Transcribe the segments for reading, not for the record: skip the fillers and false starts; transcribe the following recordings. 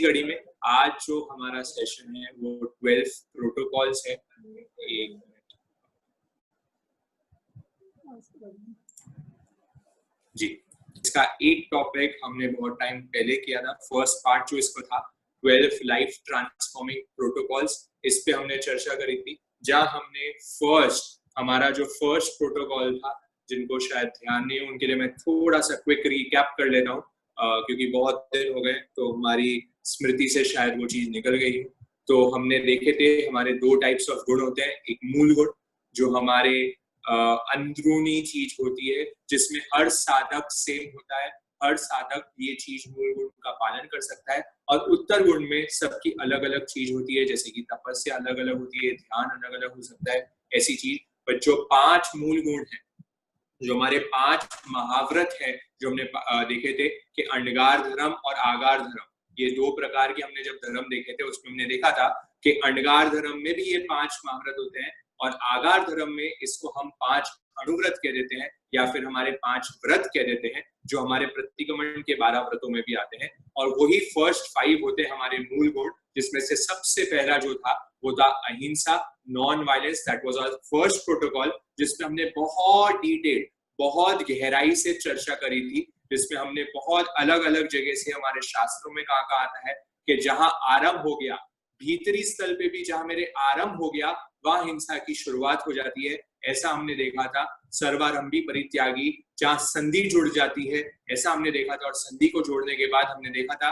कड़ी में आज जो हमारा सेशन है वो 12 प्रोटोकॉल्स है। एक जी, इसका एक टॉपिक हमने बहुत टाइम पहले किया था। फर्स्ट पार्ट जो इसका था 12 लाइफ ट्रांसफॉर्मिंग प्रोटोकॉल्स, इस पे हमने चर्चा करी थी, जहां हमने हमारा जो फर्स्ट प्रोटोकॉल था, जिनको शायद ध्यान नहीं, उनके लिए मैं थोड़ा सा क्विक रिकैप कर लेता हूँ, क्योंकि बहुत दिन हो गए तो हमारी स्मृति से शायद वो चीज निकल गई है। तो हमने देखे थे हमारे दो टाइप्स ऑफ गुण होते हैं। एक मूल गुण जो हमारे अंदरूनी चीज होती है, जिसमें हर साधक सेम होता है, हर साधक ये चीज मूल गुण का पालन कर सकता है। और उत्तर गुण में सबकी अलग अलग चीज होती है, जैसे कि तपस्या अलग अलग होती है, ध्यान अलग अलग हो सकता है, ऐसी चीज। पर जो 5 मूल गुण है, जो हमारे 5 महाव्रत है, जो हमने देखे थे कि अंडगार धर्म और आगार धर्म, ये दो प्रकार के हमने जब धर्म देखे थे, उसमें हमने देखा था कि अंडगार धर्म में भी ये 5 महाव्रत होते हैं, और आगार धर्म में इसको हम 5 अनुव्रत कह देते हैं, या फिर हमारे 5 व्रत कह देते हैं, जो हमारे प्रतिक्रमण के 12 व्रतों में भी आते हैं। और वही फर्स्ट 5 होते हैं हमारे मूल गुण, जिसमें से सबसे पहला जो था वो था अहिंसा, non violence. That was our first protocol, जिसमें हमने बहुत डिटेल, बहुत गहराई से चर्चा करी थी, जिसमें हमने बहुत अलग अलग जगह से हमारे शास्त्रों में कहा आता है कि जहां आरंभ हो गया, भीतरी स्थल पे भी जहां मेरे आरंभ हो गया, वहां हिंसा की शुरुआत हो जाती है। ऐसा हमने देखा था। सर्वारंभी परित्यागी, जहां संधि जुड़ जाती है, ऐसा हमने देखा था। और संधि को जोड़ने के बाद हमने देखा था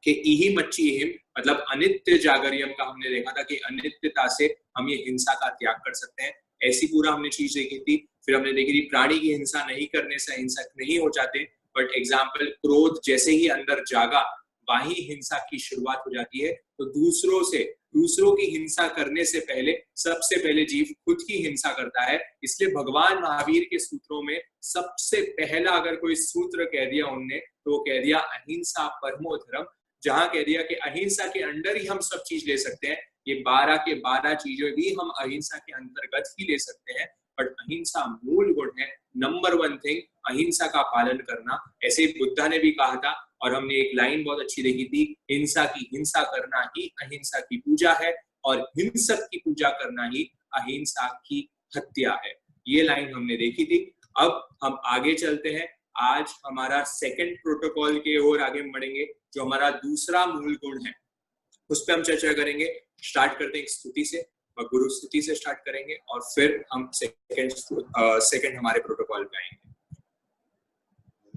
कि इहि मच्ची इहिम, मतलब अनित्य जागरियम का हमने देखा था कि अनित्यता से हम ये हिंसा का त्याग कर सकते हैं। ऐसी पूरा हमने चीज देखी थी। फिर हमने देखी थी प्राणी की हिंसा नहीं करने से हिंसक नहीं हो जाते, बट एग्जाम्पल क्रोध जैसे ही अंदर जागा, वहीं हिंसा की शुरुआत हो जाती है। तो दूसरों की हिंसा करने से पहले सबसे पहले जीव खुद की हिंसा करता है। इसलिए भगवान महावीर के सूत्रों में सबसे पहला अगर कोई सूत्र कह दिया उनने, तो वो कह दिया अहिंसा परमो धर्म, जहां कह दिया कि अहिंसा के अंदर ही हम सब चीज ले सकते हैं। ये 12 के 12 चीजें भी हम अहिंसा के अंतर्गत ही ले सकते हैं, बट अहिंसा मूल गुण है। नंबर 1 थिंग अहिंसा का पालन करना। ऐसे ही बुद्धा ने भी कहा था, और हमने एक लाइन बहुत अच्छी देखी थी, हिंसा की हिंसा करना ही अहिंसा की पूजा है, और हिंसक की पूजा करना ही अहिंसा की हत्या है। ये लाइन हमने देखी थी। अब हम आगे चलते हैं। आज हमारा सेकंड प्रोटोकॉल के ओर आगे बढ़ेंगे, जो हमारा दूसरा मूल गुण है, उस पर हम चर्चा करेंगे। स्टार्ट करते हैं एक स्तुति से, और गुरु स्तुति से स्टार्ट करेंगे, और फिर हम सेकंड हमारे प्रोटोकॉल पे आएंगे।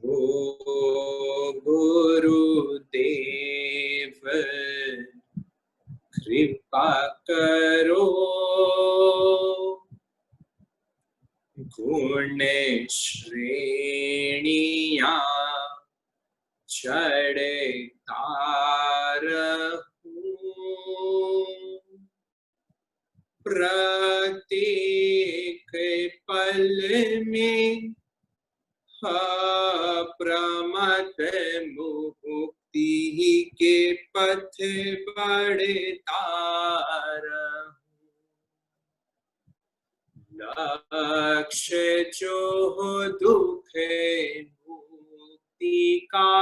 ओ गुरुदेव कृपा करो, गुण श्रेणिया चढ़ता रहूं, प्रत्येक पल में प्रमथ मुक्ति के पथ बढ़ता रहूं, लक्ष्य जो हो दुख मुक्ति का,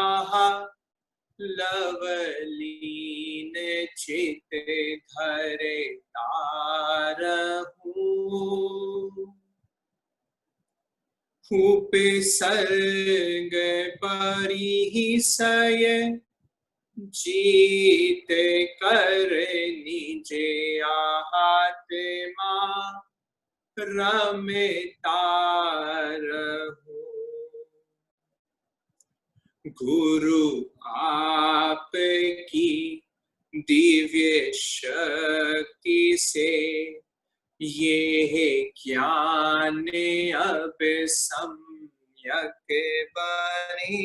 लवलीन चित धरता रहूं, उपसर्ग परिसय जीत कर निज आत्मा रमता रहूं, गुरु आपकी दिव्य शक्ति से ये ज्ञान अब सम्यक बने,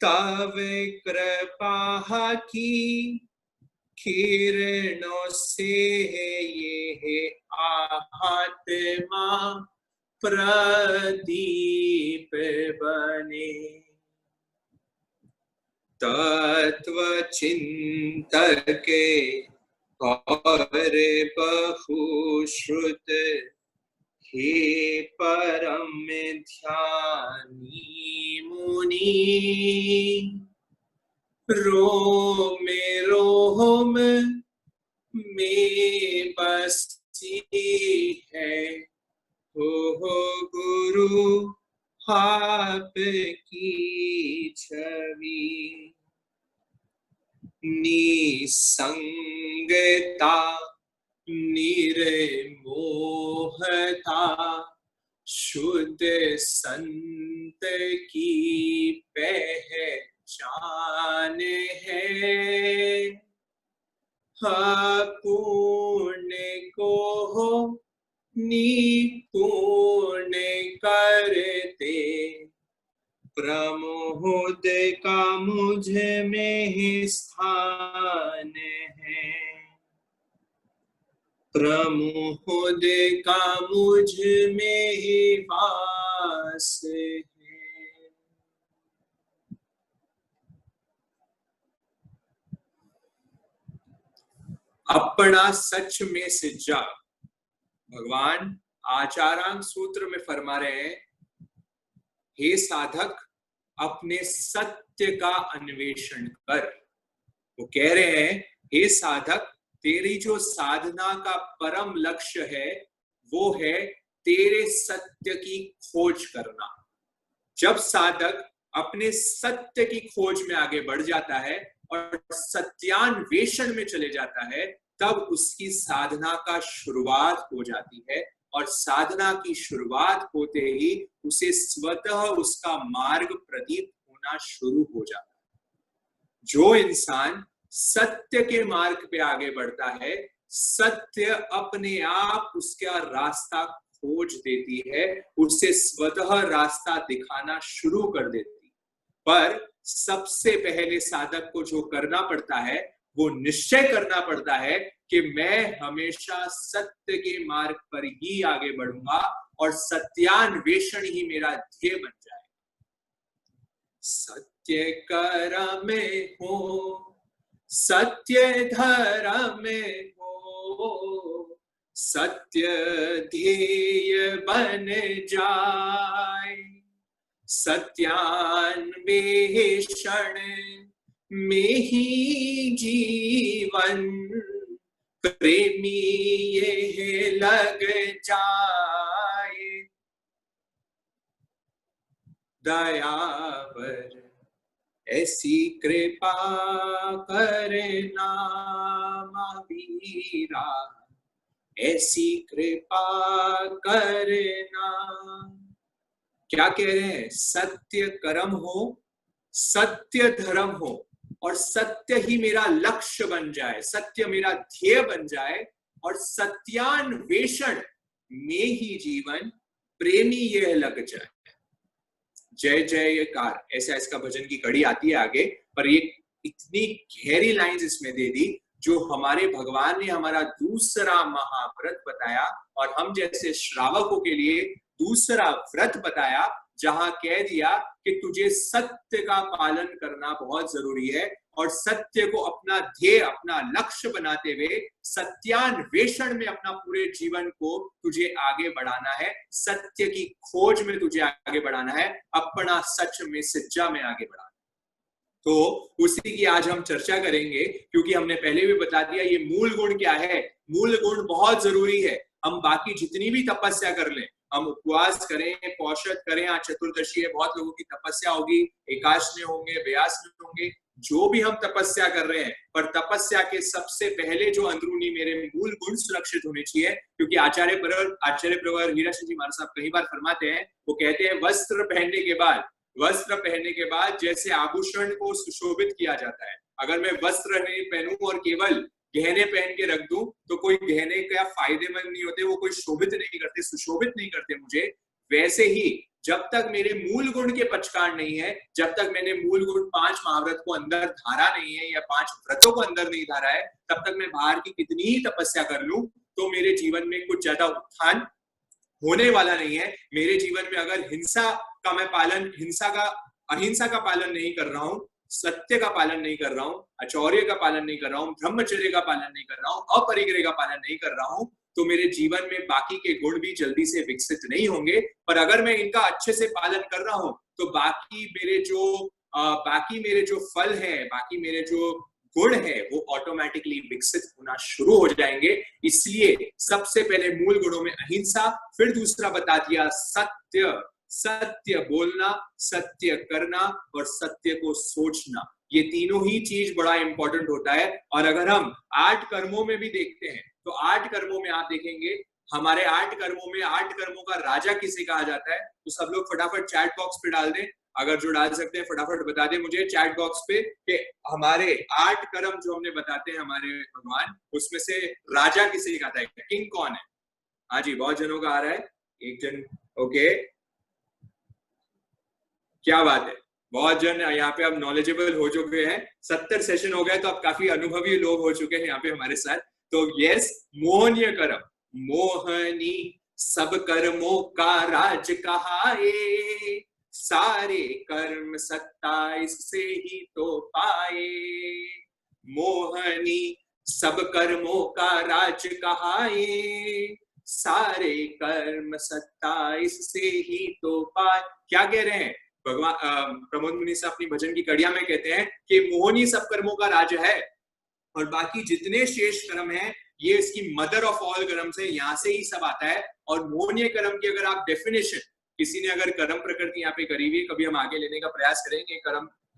तव कृपा की किरणों से ये आत्मा प्रदीप बने, तत्व चिंतक और बहुश्रुत हे परम ध्यानी मुनि, रोम में बसी है, हो गुरु आपकी छवि। निसंगता निर्मोहता शुद्ध संत की पहचान है। अपूर्ण को निपूर्ण करते, प्रमोद का मुझ में ही स्थान है। प्रमोद का मुझ में ही वास है। अपना सच में सिज्जा। भगवान आचारांग सूत्र में फरमा रहे हैं, हे साधक अपने सत्य का अन्वेषण कर। वो कह रहे हैं, हे साधक तेरी जो साधना का परम लक्ष्य है वो है तेरे सत्य की खोज करना। जब साधक अपने सत्य की खोज में आगे बढ़ जाता है और सत्यान्वेषण में चले जाता है, तब उसकी साधना का शुरुआत हो जाती है। और साधना की शुरुआत होते ही उसे स्वतः उसका मार्ग प्रदीप्त होना शुरू हो जाता है। जो इंसान सत्य के मार्ग पे आगे बढ़ता है, सत्य अपने आप उसका रास्ता खोज देती है, उसे स्वतः रास्ता दिखाना शुरू कर देती। पर सबसे पहले साधक को जो करना पड़ता है वो निश्चय करना पड़ता है कि मैं हमेशा सत्य के मार्ग पर ही आगे बढ़ूंगा और सत्यान्वेषण ही मेरा ध्येय बन जाए। सत्य कर में हो, सत्य धर्म में हो, सत्य ध्येय बन जाए। सत्यान्वेषण में ही जीवन प्रेमी ये लग जाए। दयावर ऐसी कृपा करना महावीरा, ऐसी कृपा करना। क्या कह रहे हैं? सत्य कर्म हो, सत्य धर्म हो और सत्य ही मेरा लक्ष्य बन जाए, सत्य मेरा ध्येय बन जाए और सत्यान्वेषण में ही जीवन प्रेमी यह लग जाए। जय जयकार, ऐसा इसका भजन की कड़ी आती है आगे, पर ये इतनी गहरी लाइंस इसमें दे दी जो हमारे भगवान ने हमारा दूसरा महाव्रत बताया और हम जैसे श्रावकों के लिए दूसरा व्रत बताया, जहां कह दिया कि तुझे सत्य का पालन करना बहुत जरूरी है और सत्य को अपना ध्येय, अपना लक्ष्य बनाते हुए सत्यान्वेषण में अपना पूरे जीवन को तुझे आगे बढ़ाना है, सत्य की खोज में तुझे आगे बढ़ाना है, अपना सच में सच्चा में आगे बढ़ाना। तो उसी की आज हम चर्चा करेंगे, क्योंकि हमने पहले भी बता दिया ये मूल गुण क्या है। मूल गुण बहुत जरूरी है। हम बाकी जितनी भी तपस्या कर लें, हम उपवास करें, पौषध करें, आज चतुर्दशी है, बहुत लोगों की तपस्या होगी, एकादशी में, व्यास में होंगे, जो भी हम तपस्या कर रहे हैं, पर तपस्या के सबसे पहले जो अंदरूनी मेरे मूल गुण सुरक्षित होने चाहिए। क्योंकि आचार्य प्रवर हीरा सिंह जी महाराज साहब कई बार फरमाते हैं, वो कहते हैं वस्त्र पहनने के बाद जैसे आभूषण को सुशोभित किया जाता है, अगर मैं वस्त्र नहीं पहनूं और केवल गहने पहन के रख दूं तो कोई गहने का फायदेमंद नहीं होते, वो कोई शोभित नहीं करते, सुशोभित नहीं करते मुझे। वैसे ही जब तक मेरे मूल गुण के पचकार नहीं है, जब तक मैंने मूल गुण 5 महाव्रत को अंदर धारा नहीं है या 5 व्रतों को अंदर नहीं धारा है, तब तक मैं बाहर की कितनी ही तपस्या कर लूं तो मेरे जीवन में कुछ ज्यादा उत्थान होने वाला नहीं है। मेरे जीवन में अगर हिंसा का मैं पालन, अहिंसा का पालन नहीं कर रहा हूं, सत्य का पालन नहीं कर रहा हूं, आचौर्य का पालन नहीं कर रहा हूं, ब्रह्मचर्य का पालन नहीं कर रहा हूं, अपरिग्रह का पालन नहीं कर रहा हूं, तो मेरे जीवन में बाकी के गुण भी जल्दी से विकसित नहीं होंगे। पर अगर मैं इनका अच्छे से पालन कर रहा हूं तो बाकी मेरे जो बाकी मेरे जो फल है, बाकी मेरे जो गुण है वो ऑटोमेटिकली विकसित होना शुरू हो जाएंगे। इसलिए सबसे पहले मूल गुणों में अहिंसा, फिर दूसरा बता दिया सत्य, सत्य बोलना, सत्य करना और सत्य को सोचना। ये तीनों ही चीज बड़ा इंपॉर्टेंट होता है। और अगर हम 8 कर्मों में भी देखते हैं तो 8 कर्मों में आप देखेंगे, हमारे 8 कर्मों में 8 कर्मों का राजा किसे कहा जाता है? तो सब लोग फटाफट चैट बॉक्स पे डाल दें, अगर जो डाल सकते हैं फटाफट बता दें मुझे चैट बॉक्स पे कि हमारे 8 कर्म जो हमने बताते हैं हमारे भगवान, उसमें से राजा किसे कहता है, किंग कौन है? हाँ जी, बहुत जनों का आ रहा है, एक जन। ओके, क्या बात है, बहुत जन यहाँ पे अब नॉलेजेबल हो चुके हैं। 70 सेशन हो गए तो अब काफी अनुभवी लोग हो चुके हैं यहाँ पे हमारे साथ। तो यस, मोहनीय कर्म, मोहनी सब कर्मों का राज कहाए, सारे कर्म सत्ता इससे ही तो पाए। मोहनी सब कर्मों का राज कहाए, सारे कर्म सत्ता इससे ही तो पाए। क्या कह रहे हैं भगवान? प्रमोद मुनि से अपनी भजन की कड़िया में कहते हैं कि मोहनी सब कर्मों का राज है और बाकी जितने शेष कर्म हैं ये इसकी मदर ऑफ ऑल कर्म से, यहाँ से ही सब आता है। और मोहनीय कर्म की अगर आप डेफिनेशन, किसी ने अगर कर्म प्रकृति यहाँ पे करी हुई, कभी हम आगे लेने का प्रयास करेंगे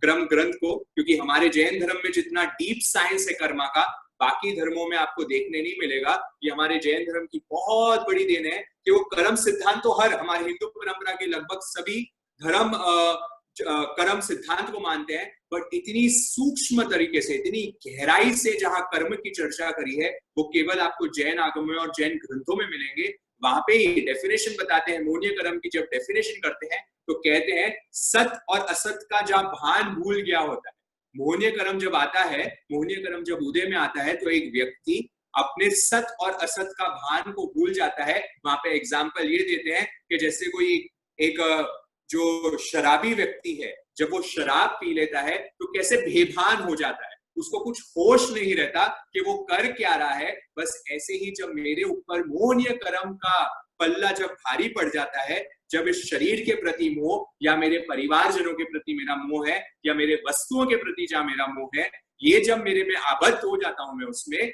क्रम ग्रंथ को, क्योंकि हमारे जैन धर्म में जितना डीप साइंस है कर्मा का, बाकी धर्मों में आपको देखने नहीं मिलेगा। ये हमारे जैन धर्म की बहुत बड़ी देन है कि वो कर्म सिद्धांत तो हर हमारे हिंदू परंपरा के लगभग सभी धर्म कर्म सिद्धांत को मानते हैं, बट इतनी सूक्ष्म तरीके से, इतनी गहराई से जहां कर्म की चर्चा करी है वो केवल आपको जैन आगमों और जैन ग्रंथों में मिलेंगे। वहां पे ही डेफिनेशन बताते हैं मोहनीय कर्म की। जब डेफिनेशन करते हैं तो कहते हैं सत और असत का जब भान भूल गया होता है। मोहनीय कर्म जब आता है, मोहनीय कर्म जब उदय में आता है तो एक व्यक्ति अपने सत और असत का भान को भूल जाता है। वहां पे एग्जाम्पल ये देते हैं कि जैसे कोई एक जो शराबी व्यक्ति है, जब वो शराब पी लेता है तो कैसे बेभान हो जाता है, उसको कुछ होश नहीं रहता कि वो कर क्या रहा है। बस ऐसे ही जब मेरे ऊपर मोहनीय कर्म का पल्ला जब भारी पड़ जाता है, जब इस शरीर के प्रति मोह या मेरे परिवारजनों के प्रति मेरा मोह है या मेरे वस्तुओं के प्रति जहां मेरा मोह है, ये जब मेरे में आबद्ध हो जाता हूं मैं उसमें,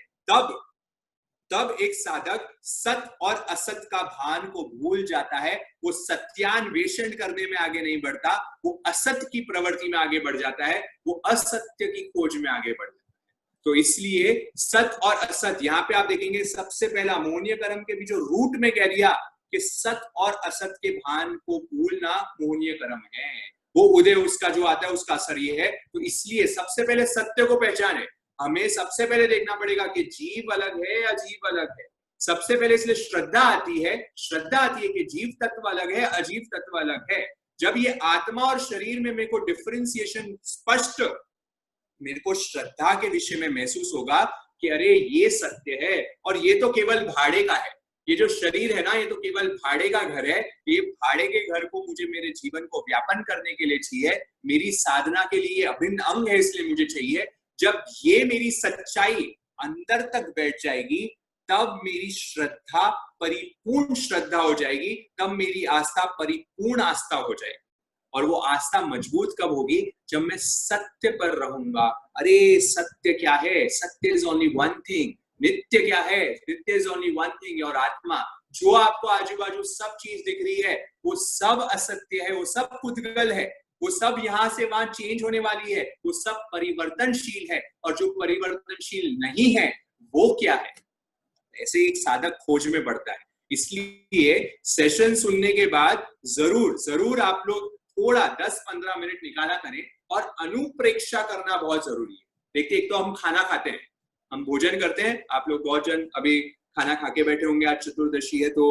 तब एक साधक सत और असत का भान को भूल जाता है। वो सत्यान्वेषण करने में आगे नहीं बढ़ता, वो असत की प्रवृत्ति में आगे बढ़ जाता है, वो असत्य की खोज में आगे बढ़ जाता है। तो इसलिए सत और असत, यहाँ पे आप देखेंगे सबसे पहला मोहनीय कर्म के भी जो रूट में कह दिया कि सत और असत के भान को भूलना मोहनीय कर्म है, वो उदय उसका जो आता है उसका असर ये है। तो इसलिए सबसे पहले सत्य को पहचाने, हमें सबसे पहले देखना पड़ेगा कि जीव अलग है या जीव अलग है। सबसे पहले इसलिए श्रद्धा आती है कि जीव तत्व अलग है, अजीव तत्व अलग है। जब ये आत्मा और शरीर में मेरे को डिफरेंशिएशन स्पष्ट, मेरे को श्रद्धा के विषय में महसूस होगा कि अरे ये सत्य है और ये तो केवल भाड़े का है, ये जो शरीर है ना ये तो केवल भाड़े का घर है, ये भाड़े के घर को मुझे मेरे जीवन को व्यापन करने के लिए चाहिए, मेरी साधना के लिए अभिन्न अंग है इसलिए मुझे चाहिए। जब ये मेरी सच्चाई अंदर तक बैठ जाएगी तब मेरी श्रद्धा परिपूर्ण श्रद्धा हो जाएगी, तब मेरी आस्था परिपूर्ण आस्था हो जाएगी। और वो आस्था मजबूत कब होगी? जब मैं सत्य पर रहूंगा। अरे सत्य क्या है? सत्य इज ओनली वन थिंग। नित्य क्या है? नित्य इज ओनली वन थिंग, और आत्मा। जो आपको आजू बाजू सब चीज दिख रही है वो सब असत्य है, वो सब पुद्गल है, वो सब यहाँ से वहां चेंज होने वाली है, वो सब परिवर्तनशील है। और जो परिवर्तनशील नहीं है वो क्या है? ऐसे एक साधक खोज में बढ़ता है। इसलिए सेशन सुनने के बाद जरूर आप लोग थोड़ा 10-15 मिनट निकाला करें और अनुप्रेक्षा करना बहुत जरूरी है। देखिए, एक तो हम खाना खाते हैं, हम भोजन करते हैं, आप लोग बहुत जन अभी खाना खा के बैठे होंगे, आज चतुर्दशी है तो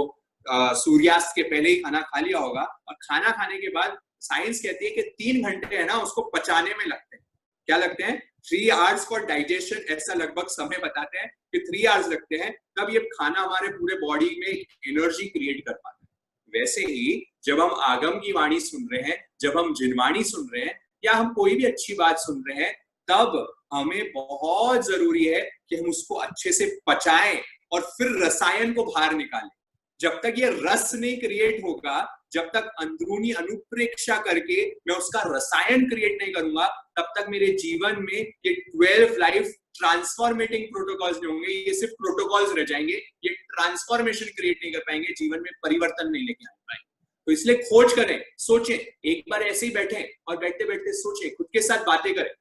सूर्यास्त के पहले ही खाना खा लिया होगा। और खाना खाने के बाद साइंस कहती है कि 3 घंटे है ना उसको पचाने में लगते हैं। क्या लगते हैं? 3 आवर्स फॉर डाइजेशन, ऐसा लगभग समय बताते हैं कि 3 आवर्स लगते हैं, तब ये खाना हमारे पूरे बॉडी में एनर्जी क्रिएट कर पाता है। वैसे ही जब हम आगम की वाणी सुन रहे हैं, जब हम जिनवाणी सुन रहे हैं या हम कोई भी अच्छी बात सुन रहे हैं, तब हमें बहुत जरूरी है कि हम उसको अच्छे से पचाएं और फिर रसायन को बाहर निकालें। जब तक ये रस नहीं क्रिएट होगा, जब तक अंदरूनी अनुप्रेक्षा करके मैं उसका रसायन क्रिएट नहीं करूंगा, तब तक मेरे जीवन में ये 12 लाइफ ट्रांसफॉर्मेटिंग प्रोटोकॉल्स नहीं होंगे, ये सिर्फ प्रोटोकॉल्स रह जाएंगे, ये ट्रांसफॉर्मेशन क्रिएट नहीं कर पाएंगे, जीवन में परिवर्तन नहीं लेके आ पाएंगे। तो इसलिए खोज करें, सोचें, एक बार ऐसे ही बैठे और बैठते बैठते सोचें, खुद के साथ बातें करें।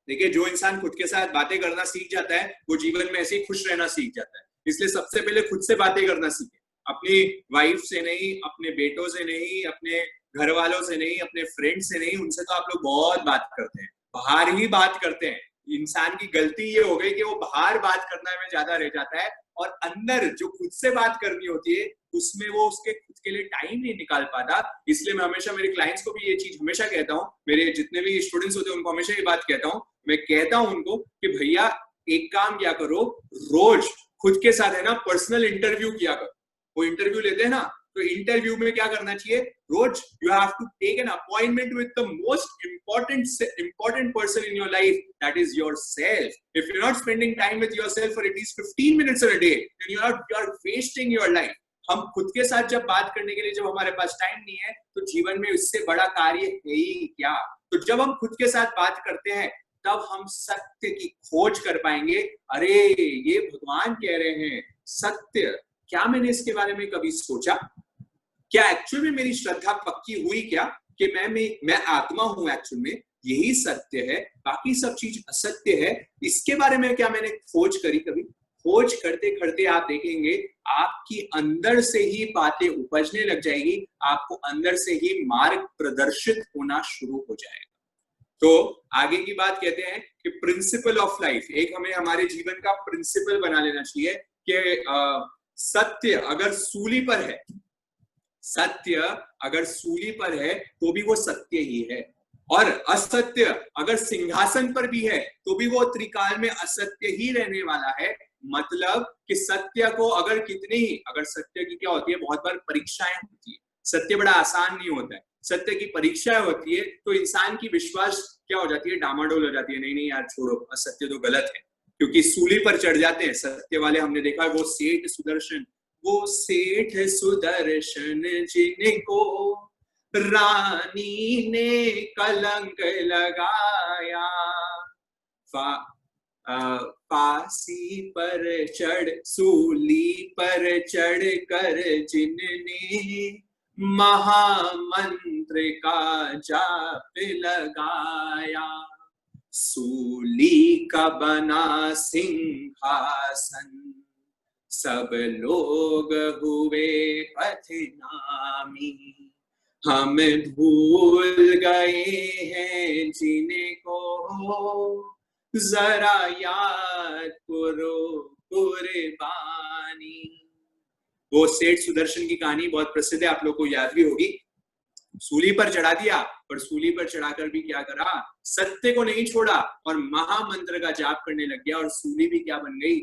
देखिए, जो इंसान खुद के साथ बातें करना सीख जाता है वो जीवन में ऐसे ही खुश रहना सीख जाता है। इसलिए सबसे पहले खुद से बातें करना सीखें, अपनी वाइफ से नहीं, अपने बेटों से नहीं, अपने घर वालों से नहीं, अपने फ्रेंड से नहीं, उनसे तो आप लोग बहुत बात करते हैं, बाहर ही बात करते हैं। इंसान की गलती ये हो गई कि वो बाहर बात करने में ज्यादा रह जाता है और अंदर जो खुद से बात करनी होती है उसमें वो उसके खुद के लिए टाइम नहीं निकाल पाता। इसलिए मैं हमेशा मेरे क्लाइंट्स को भी ये चीज हमेशा कहता हूँ, मेरे जितने भी स्टूडेंट्स होते हैं उनको हमेशा ये बात कहता हूँ, मैं कहता हूँ उनको कि भैया एक काम क्या करो, रोज खुद के साथ है ना पर्सनल इंटरव्यू किया करो। वो इंटरव्यू लेते हैं ना, तो इंटरव्यू में क्या करना चाहिए, रोज you have to take an appointment with the most important person in your life, that is yourself. If you're not spending time with yourself for at least 15 minutes a day, then you are wasting your life. हम खुद के साथ जब बात करने के लिए जब हमारे पास टाइम नहीं है तो जीवन में इससे बड़ा कार्य है ही क्या। तो जब हम खुद के साथ बात करते हैं तब हम सत्य की खोज कर पाएंगे। अरे ये भगवान कह रहे हैं सत्य, क्या मैंने इसके बारे में कभी सोचा, क्या एक्चुअल में मेरी श्रद्धा पक्की हुई क्या कि मैं आत्मा हूं, एक्चुअल में यही सत्य है, बाकी सब चीज असत्य है, इसके बारे में क्या मैंने खोज करी कभी। खोज करते करते आप देखेंगे आपकी अंदर से ही बातें उपजने लग जाएगी, आपको अंदर से ही मार्ग प्रदर्शित होना शुरू हो जाएगा। तो आगे की बात कहते हैं कि प्रिंसिपल ऑफ लाइफ, एक हमें हमारे जीवन का प्रिंसिपल बना लेना चाहिए कि सत्य अगर सूली पर है, सत्य अगर सूली पर है तो भी वो सत्य ही है, और असत्य अगर सिंहासन पर भी है तो भी वो त्रिकाल में असत्य ही रहने वाला है। मतलब कि सत्य को अगर अगर सत्य की क्या होती है, बहुत बार परीक्षाएं होती है, सत्य बड़ा आसान नहीं होता है, सत्य की परीक्षाएं होती है, तो इंसान की विश्वास क्या हो जाती है, डामाडोल हो जाती है, नहीं नहीं यार छोड़ो, असत्य तो गलत है, क्योंकि सूली पर चढ़ जाते हैं सत्य वाले। हमने देखा वो सेठ सुदर्शन जिनको रानी ने कलंक लगाया, फांसी पर चढ़, सूली पर चढ़ कर जिनने महामंत्र का जाप लगाया, सूली का बना सिंहासन, सब लोग हुए पथनामी, हम भूल गए हैं जिनको, जरा याद करो कुर्बानी। वो सेठ सुदर्शन की कहानी बहुत प्रसिद्ध है, आप लोग को याद भी होगी। सूली पर चढ़ा दिया, पर सूली पर चढ़ाकर भी क्या करा, सत्य को नहीं छोड़ा और महामंत्र का जाप करने लग गया, और सूली भी क्या बन गई,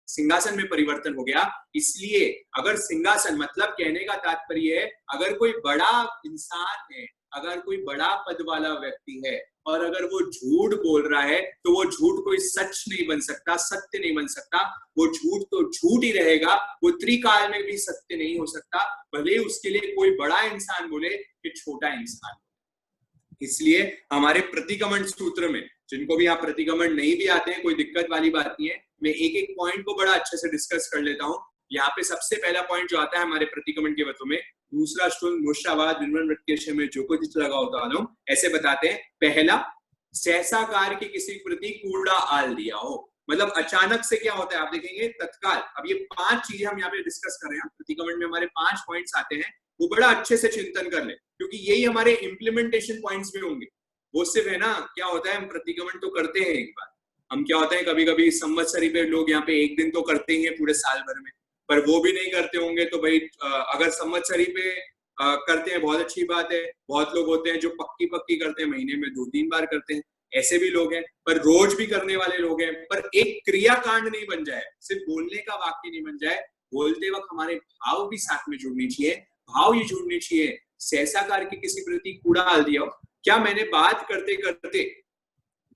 सिंहासन में परिवर्तन हो गया। इसलिए अगर सिंहासन, मतलब कहने का तात्पर्य है, अगर कोई बड़ा इंसान है, अगर कोई बड़ा पद वाला व्यक्ति है और अगर वो झूठ बोल रहा है तो वो झूठ कोई सच नहीं बन सकता, सत्य नहीं बन सकता, वो झूठ तो झूठ ही रहेगा, वो त्रिकाल में भी सत्य नहीं हो सकता, भले उसके लिए कोई बड़ा इंसान बोले कि छोटा इंसान। इसलिए हमारे प्रतिगमन सूत्र में, जिनको भी यहाँ प्रतिगमन नहीं भी आते हैं, कोई दिक्कत वाली बात नहीं है, मैं एक एक पॉइंट को बड़ा अच्छे से डिस्कस कर लेता हूँ। यहाँ पे सबसे पहला पॉइंट जो आता है हमारे प्रतिगमन के वतों में, दूसरा स्टूल मूर्छावाद में जो कुछ लगा होता है ऐसे बताते हैं। पहला, सहसाकार के किसी प्रति कूड़ा आल दिया हो, मतलब अचानक से क्या होता है आप देखेंगे तत्काल। अब ये 5 चीजें हम यहाँ पे डिस्कस कर रहे हैं, प्रतिगमन में हमारे 5 पॉइंट्स आते हैं, वो बड़ा अच्छे से चिंतन कर ले, क्योंकि यही हमारे इम्प्लीमेंटेशन पॉइंट्स में होंगे। वो सिर्फ है ना, क्या होता है हम प्रतिगमन तो करते हैं एक बार, हम क्या होता है कभी कभी संवत्सरी पे लोग यहाँ पे एक दिन तो करते ही हैं पूरे साल भर में, पर वो भी नहीं करते होंगे तो भाई अगर संवत्सरी पे करते हैं बहुत अच्छी बात है। बहुत लोग होते हैं जो पक्की करते हैं, महीने में 2-3 बार करते हैं, ऐसे भी लोग हैं, पर रोज भी करने वाले लोग हैं। पर एक क्रियाकांड नहीं बन जाए, सिर्फ बोलने का वाक्य नहीं बन जाए, बोलते वक्त हमारे भाव भी साथ में जुड़नी चाहिए, भाव ये जुड़नी चाहिए। सहसाकार के किसी प्रति कूड़ा डाल दिया, क्या मैंने बात करते करते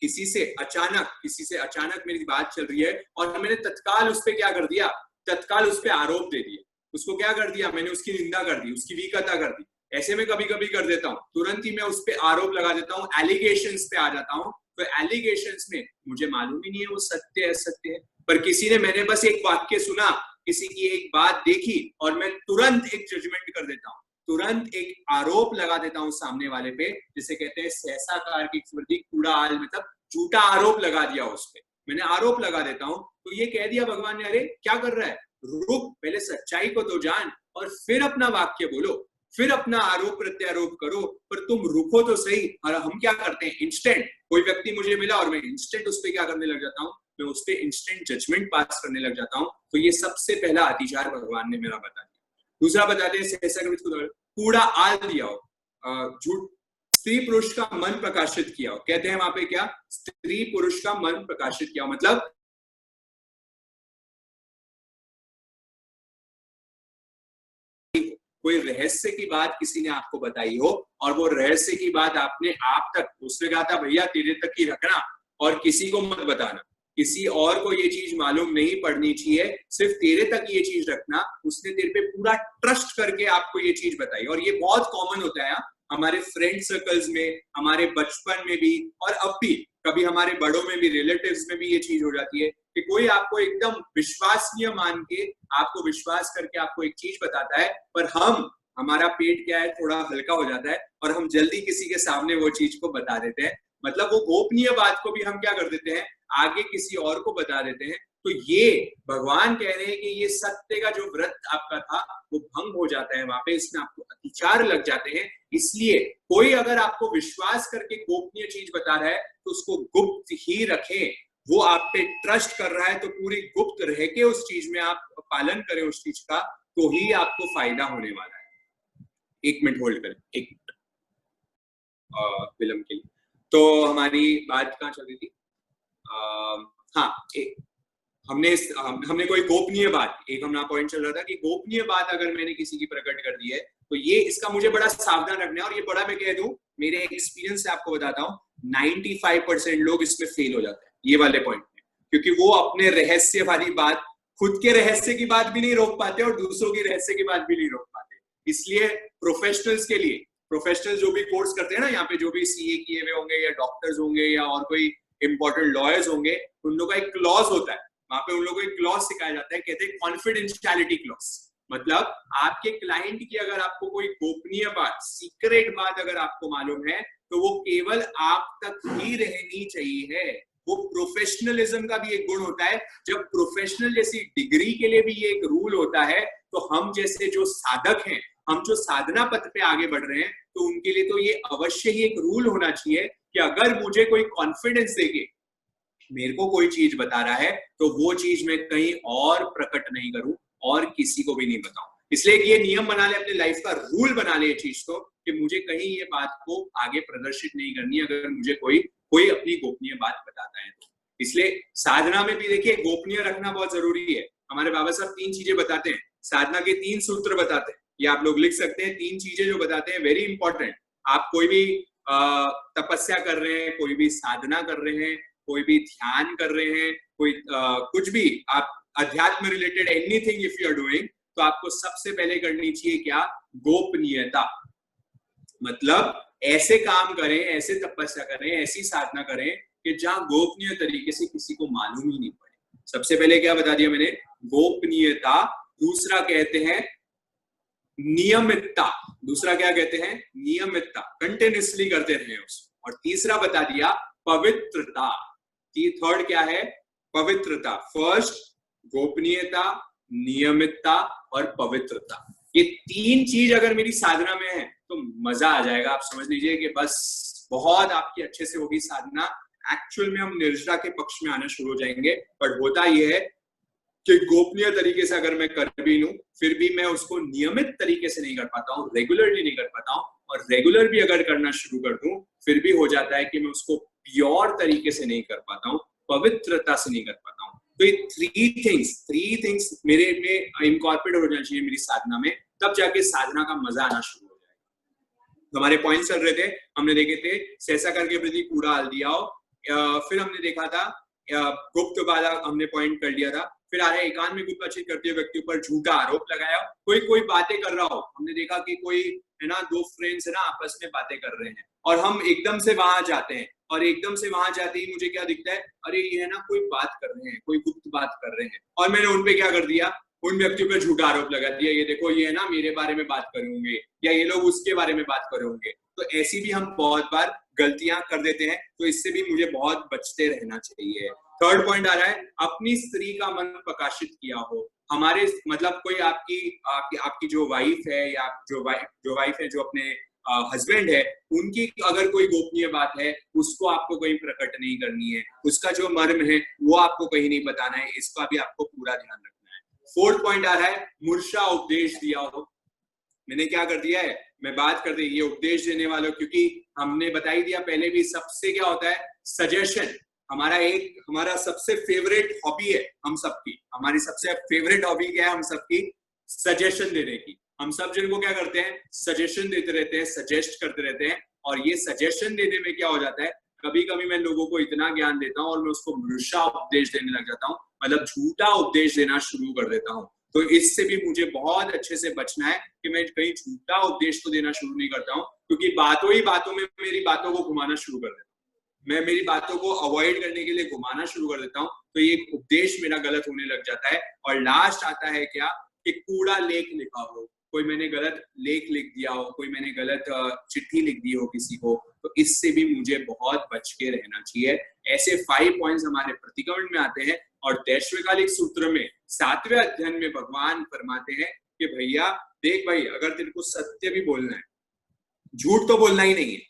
किसी से अचानक मेरी बात चल रही है और मैंने तत्काल उस पर क्या कर दिया, तत्काल उस पर आरोप दे दिया, उसको क्या कर दिया मैंने, उसकी निंदा कर दी, उसकी विकता कर दी। ऐसे में कभी कभी कर देता हूँ, तुरंत ही मैं उस पर आरोप लगा देता हूँ, एलिगेशंस पे आ जाता हूँ। तो एलिगेशंस में मुझे मालूम ही नहीं है वो सत्य है असत्य है, पर किसी ने, मैंने बस एक वाक्य सुना, किसी की एक बात देखी और मैं तुरंत एक जजमेंट कर देता हूँ, तुरंत एक आरोप लगा देता हूँ सामने वाले पे, जिसे कहते हैं सहसाकार की स्मृति, कूड़ा आल, मतलब झूठा आरोप लगा दिया उस पे, मैंने आरोप लगा देता हूँ। तो ये कह दिया भगवान ने, अरे क्या कर रहा है, रुक, पहले सच्चाई को तो जान और फिर अपना वाक्य बोलो, फिर अपना आरोप प्रत्यारोप करो, पर तुम रुको तो सही। और हम क्या करते हैं, इंस्टेंट, कोई व्यक्ति मुझे मिला और मैं इंस्टेंट उस पर क्या करने लग जाता हूँ, मैं उस पर इंस्टेंट जजमेंट पास करने लग जाता हूँ। तो ये सबसे पहला अतिचार भगवान ने मेरा बता दिया। दूसरा बताते हैं सहसा कूड़ा आल दिया हो, झूठ, स्त्री पुरुष का मन प्रकाशित किया हो, कहते हैं वहां पे क्या, स्त्री पुरुष का मन प्रकाशित किया हो, मतलब कोई रहस्य की बात किसी ने आपको बताई हो और वो रहस्य की बात आपने आप तक, उसने कहा था भैया तेरे तक ही रखना और किसी को मत बताना, किसी और को ये चीज मालूम नहीं पड़नी चाहिए, सिर्फ तेरे तक ये चीज रखना। उसने तेरे पे पूरा ट्रस्ट करके आपको ये चीज बताई। और ये बहुत कॉमन होता है हमारे फ्रेंड सर्कल्स में, हमारे बचपन में भी, और अब भी कभी हमारे बड़ों में भी, रिलेटिव्स में भी ये चीज हो जाती है कि कोई आपको एकदम विश्वसनीय मान के, आपको विश्वास करके आपको एक चीज बताता है, पर हमारा पेट क्या है, थोड़ा हल्का हो जाता है और हम जल्दी किसी के सामने वो चीज को बता देते हैं, मतलब वो गोपनीय बात को भी हम क्या कर देते हैं, आगे किसी और को बता देते हैं। तो ये भगवान कह रहे हैं कि ये सत्य का जो व्रत आपका था वो भंग हो जाता है वहां पे, इसमें आपको अतिचार लग जाते हैं। इसलिए कोई अगर आपको विश्वास करके गोपनीय चीज बता रहा है तो उसको गुप्त ही रखें। वो आप पे ट्रस्ट कर रहा है तो पूरी गुप्त रह के उस चीज में आप पालन करें उस चीज का, तो ही आपको फायदा होने वाला है। एक मिनट होल्ड करें, एक मिनट फिल्म के लिए। तो हमारी बात कहाँ चल रही थी? हाँ, हमने कोई गोपनीय बात, एक हमारा पॉइंट चल रहा था कि गोपनीय बात अगर मैंने किसी की प्रकट कर दी है तो ये, इसका मुझे बड़ा सावधान रखना है। और ये बड़ा मैं कह दूं, मेरे एक्सपीरियंस से आपको बताता हूँ, 95% लोग इसमें फेल हो जाते हैं ये वाले पॉइंट में, क्योंकि वो अपने रहस्य वाली बात, खुद के रहस्य की बात भी नहीं रोक पाते और दूसरों की रहस्य की बात भी नहीं रोक पाते। इसलिए प्रोफेशनल्स के लिए, प्रोफेशनल जो भी कोर्स करते हैं ना, यहाँ पे जो भी सीए किए हुए होंगे या डॉक्टर्स होंगे या और कोई इंपॉर्टेंट लॉयर्स होंगे, उन लोगों का एक क्लॉज होता है वहां पे, उन लोगों को एक क्लॉज सिखाया जाता है, कहते हैं कॉन्फिडेंशियलिटी क्लॉज। मतलब आपके क्लाइंट की अगर आपको कोई गोपनीय बात, सीक्रेट बात अगर आपको मालूम है तो वो केवल आप तक ही रहनी चाहिए। वो प्रोफेशनलिज्म का भी एक गुण होता है। जब प्रोफेशनल जैसी डिग्री के लिए भी ये एक रूल होता है, तो हम जैसे जो साधक हैं, हम जो साधना पथ पे आगे बढ़ रहे हैं, तो उनके लिए तो ये अवश्य ही एक रूल होना चाहिए कि अगर मुझे कोई कॉन्फिडेंस देके मेरे को कोई चीज बता रहा है तो वो चीज मैं कहीं और प्रकट नहीं करूं और किसी को भी नहीं बताऊं। इसलिए ये नियम बना ले, अपने लाइफ का रूल बना ले चीज को, कि मुझे कहीं ये बात को आगे प्रदर्शित नहीं करनी अगर मुझे कोई अपनी गोपनीय बात बताता है तो। इसलिए साधना में भी देखिए गोपनीय रखना बहुत जरूरी है। हमारे बाबा साहब 3 चीजें बताते हैं, साधना के 3 सूत्र बताते हैं, ये आप लोग लिख सकते हैं। 3 चीजें जो बताते हैं, वेरी इंपॉर्टेंट। आप कोई भी तपस्या कर रहे हैं, कोई भी साधना कर रहे हैं, कोई भी ध्यान कर रहे हैं, कोई कुछ भी आप अध्यात्म related anything if you are doing, तो आपको सबसे पहले करनी चाहिए क्या? गोपनीयता। मतलब ऐसे काम करें, ऐसे तपस्या करें, ऐसी साधना करें कि जहां गोपनीय तरीके से किसी को मालूम ही नहीं पड़े। सबसे पहले क्या बता दिया मैंने? गोपनीयता। दूसरा कहते हैं नियमितता। दूसरा क्या कहते हैं? नियमितता, कंटिन्यूअसली करते रहे उसको। और तीसरा बता दिया पवित्रता। थर्ड क्या है? पवित्रता। फर्स्ट गोपनीयता, नियमितता और पवित्रता। ये 3 चीज अगर मेरी साधना में है तो मजा आ जाएगा। आप समझ लीजिए कि बस बहुत आपकी अच्छे से होगी साधना। एक्चुअल में हम निर्जरा के पक्ष में आना शुरू हो जाएंगे। बट होता यह है कि गोपनीय तरीके से अगर मैं कर भी लूं, फिर भी मैं उसको नियमित तरीके से नहीं कर पाता हूँ, रेगुलरली नहीं कर पाता हूँ। और रेगुलर भी अगर करना शुरू कर दूं, फिर भी हो जाता है कि मैं उसको प्योर तरीके से नहीं कर पाता हूँ, पवित्रता से नहीं कर पाता हूँ। तो ये 3 थिंग्स मेरे में इनकॉर्पोरेट हो जाना चाहिए मेरी साधना में, तब जाके साधना का मजा आना शुरू हो जाएगा। हमारे पॉइंट चल रहे थे, हमने देखे थे सहसा करके प्रति कूड़ा डाल दिया हो, फिर हमने देखा था गुप्त वाला हमने पॉइंट कर लिया था, फिर आ रहा है एकांत में खुद बातचीत करते हुए व्यक्ति पर झूठा आरोप लगाया। कोई बातें कर रहा हो, हमने देखा कि कोई है ना, दो फ्रेंड्स है ना आपस में बातें कर रहे हैं और हम एकदम से वहां जाते हैं और एकदम से वहां जाते ही मुझे क्या दिखता है, अरे ये है ना कोई बात कर रहे हैं, कोई गुप्त बात कर रहे हैं, और मैंने उनपे क्या कर दिया, उन व्यक्तियों पर झूठा आरोप लगा दिया, ये देखो ये है ना मेरे बारे में बात कर रहे होंगे या ये लोग उसके बारे में बात कर रहे होंगे। तो ऐसी भी हम बहुत बार गलतियां कर देते हैं, तो इससे भी मुझे बहुत बचते रहना चाहिए। थर्ड पॉइंट आ रहा है, अपनी स्त्री का मन प्रकाशित किया हो। हमारे मतलब कोई आपकी जो वाइफ है या जो वाइफ है, जो अपने हस्बैंड है, उनकी अगर कोई गोपनीय बात है उसको आपको कहीं प्रकट नहीं करनी है, उसका जो मर्म है वो आपको कहीं नहीं बताना है, इसका भी आपको पूरा ध्यान रखना है। फोर्थ पॉइंट आ रहा है, मूर्छा उपदेश दिया हो। मैंने क्या कर दिया है, मैं बात कर दी ये उपदेश देने वालों, क्योंकि हमने बता ही दिया पहले भी, सबसे क्या होता है सजेशन। हमारा सबसे फेवरेट हॉबी है हम सबकी, हमारी सबसे फेवरेट हॉबी क्या है हम सबकी, सजेशन देने की। हम सब जन को क्या करते हैं, सजेशन देते रहते हैं, सजेस्ट करते रहते हैं, और ये सजेशन देने में क्या हो जाता है, कभी कभी मैं लोगों को इतना ज्ञान देता हूँ और मैं उसको मूर्छा उपदेश देने लग जाता हूँ, मतलब झूठा उपदेश देना शुरू कर देता हूँ। तो इससे भी मुझे बहुत अच्छे से बचना है कि मैं कहीं झूठा उपदेश तो देना शुरू नहीं करता हूँ, क्योंकि बातों ही बातों में मेरी बातों को घुमाना शुरू कर देता हूँ, मैं मेरी बातों को अवॉइड करने के लिए घुमाना शुरू कर देता हूँ, तो ये उपदेश मेरा गलत होने लग जाता है। और लास्ट आता है क्या, कि कूड़ा लेख लिखा हो, कोई मैंने गलत लेख लिख दिया हो, कोई मैंने गलत चिट्ठी लिख दी हो किसी को, तो इससे भी मुझे बहुत बच के रहना चाहिए। ऐसे 5 पॉइंट्स हमारे प्रतिक्रमण में आते हैं, और दैश्विकालिक सूत्र में 7वें अध्ययन में भगवान फरमाते हैं कि भैया देख भाई, अगर तेरे को सत्य भी बोलना है, झूठ तो बोलना ही नहीं है,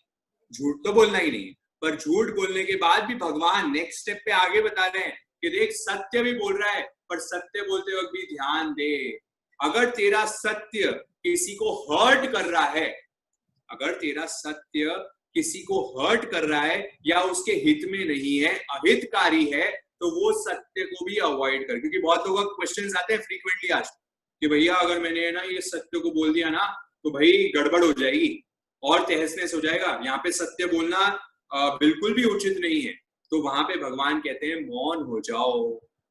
झूठ तो बोलना ही नहीं है, पर झूठ बोलने के बाद भी भगवान नेक्स्ट स्टेप पे आगे बता रहे हैं कि देख सत्य भी बोल रहा है, पर सत्य बोलते वक्त भी ध्यान दे, अगर तेरा सत्य किसी को हर्ट कर रहा है, अगर तेरा सत्य किसी को हर्ट कर रहा है या उसके हित में नहीं है, अहितकारी है, तो वो सत्य को भी अवॉइड कर। क्योंकि बहुत लोगों का क्वेश्चंस आते हैं फ्रीक्वेंटली आज कि भैया अगर मैंने ना ये सत्य को बोल दिया ना तो भाई गड़बड़ हो जाएगी और तहस-नहस हो जाएगा, यहाँ पे सत्य बोलना बिल्कुल भी उचित नहीं है। तो वहां पे भगवान कहते हैं मौन हो जाओ,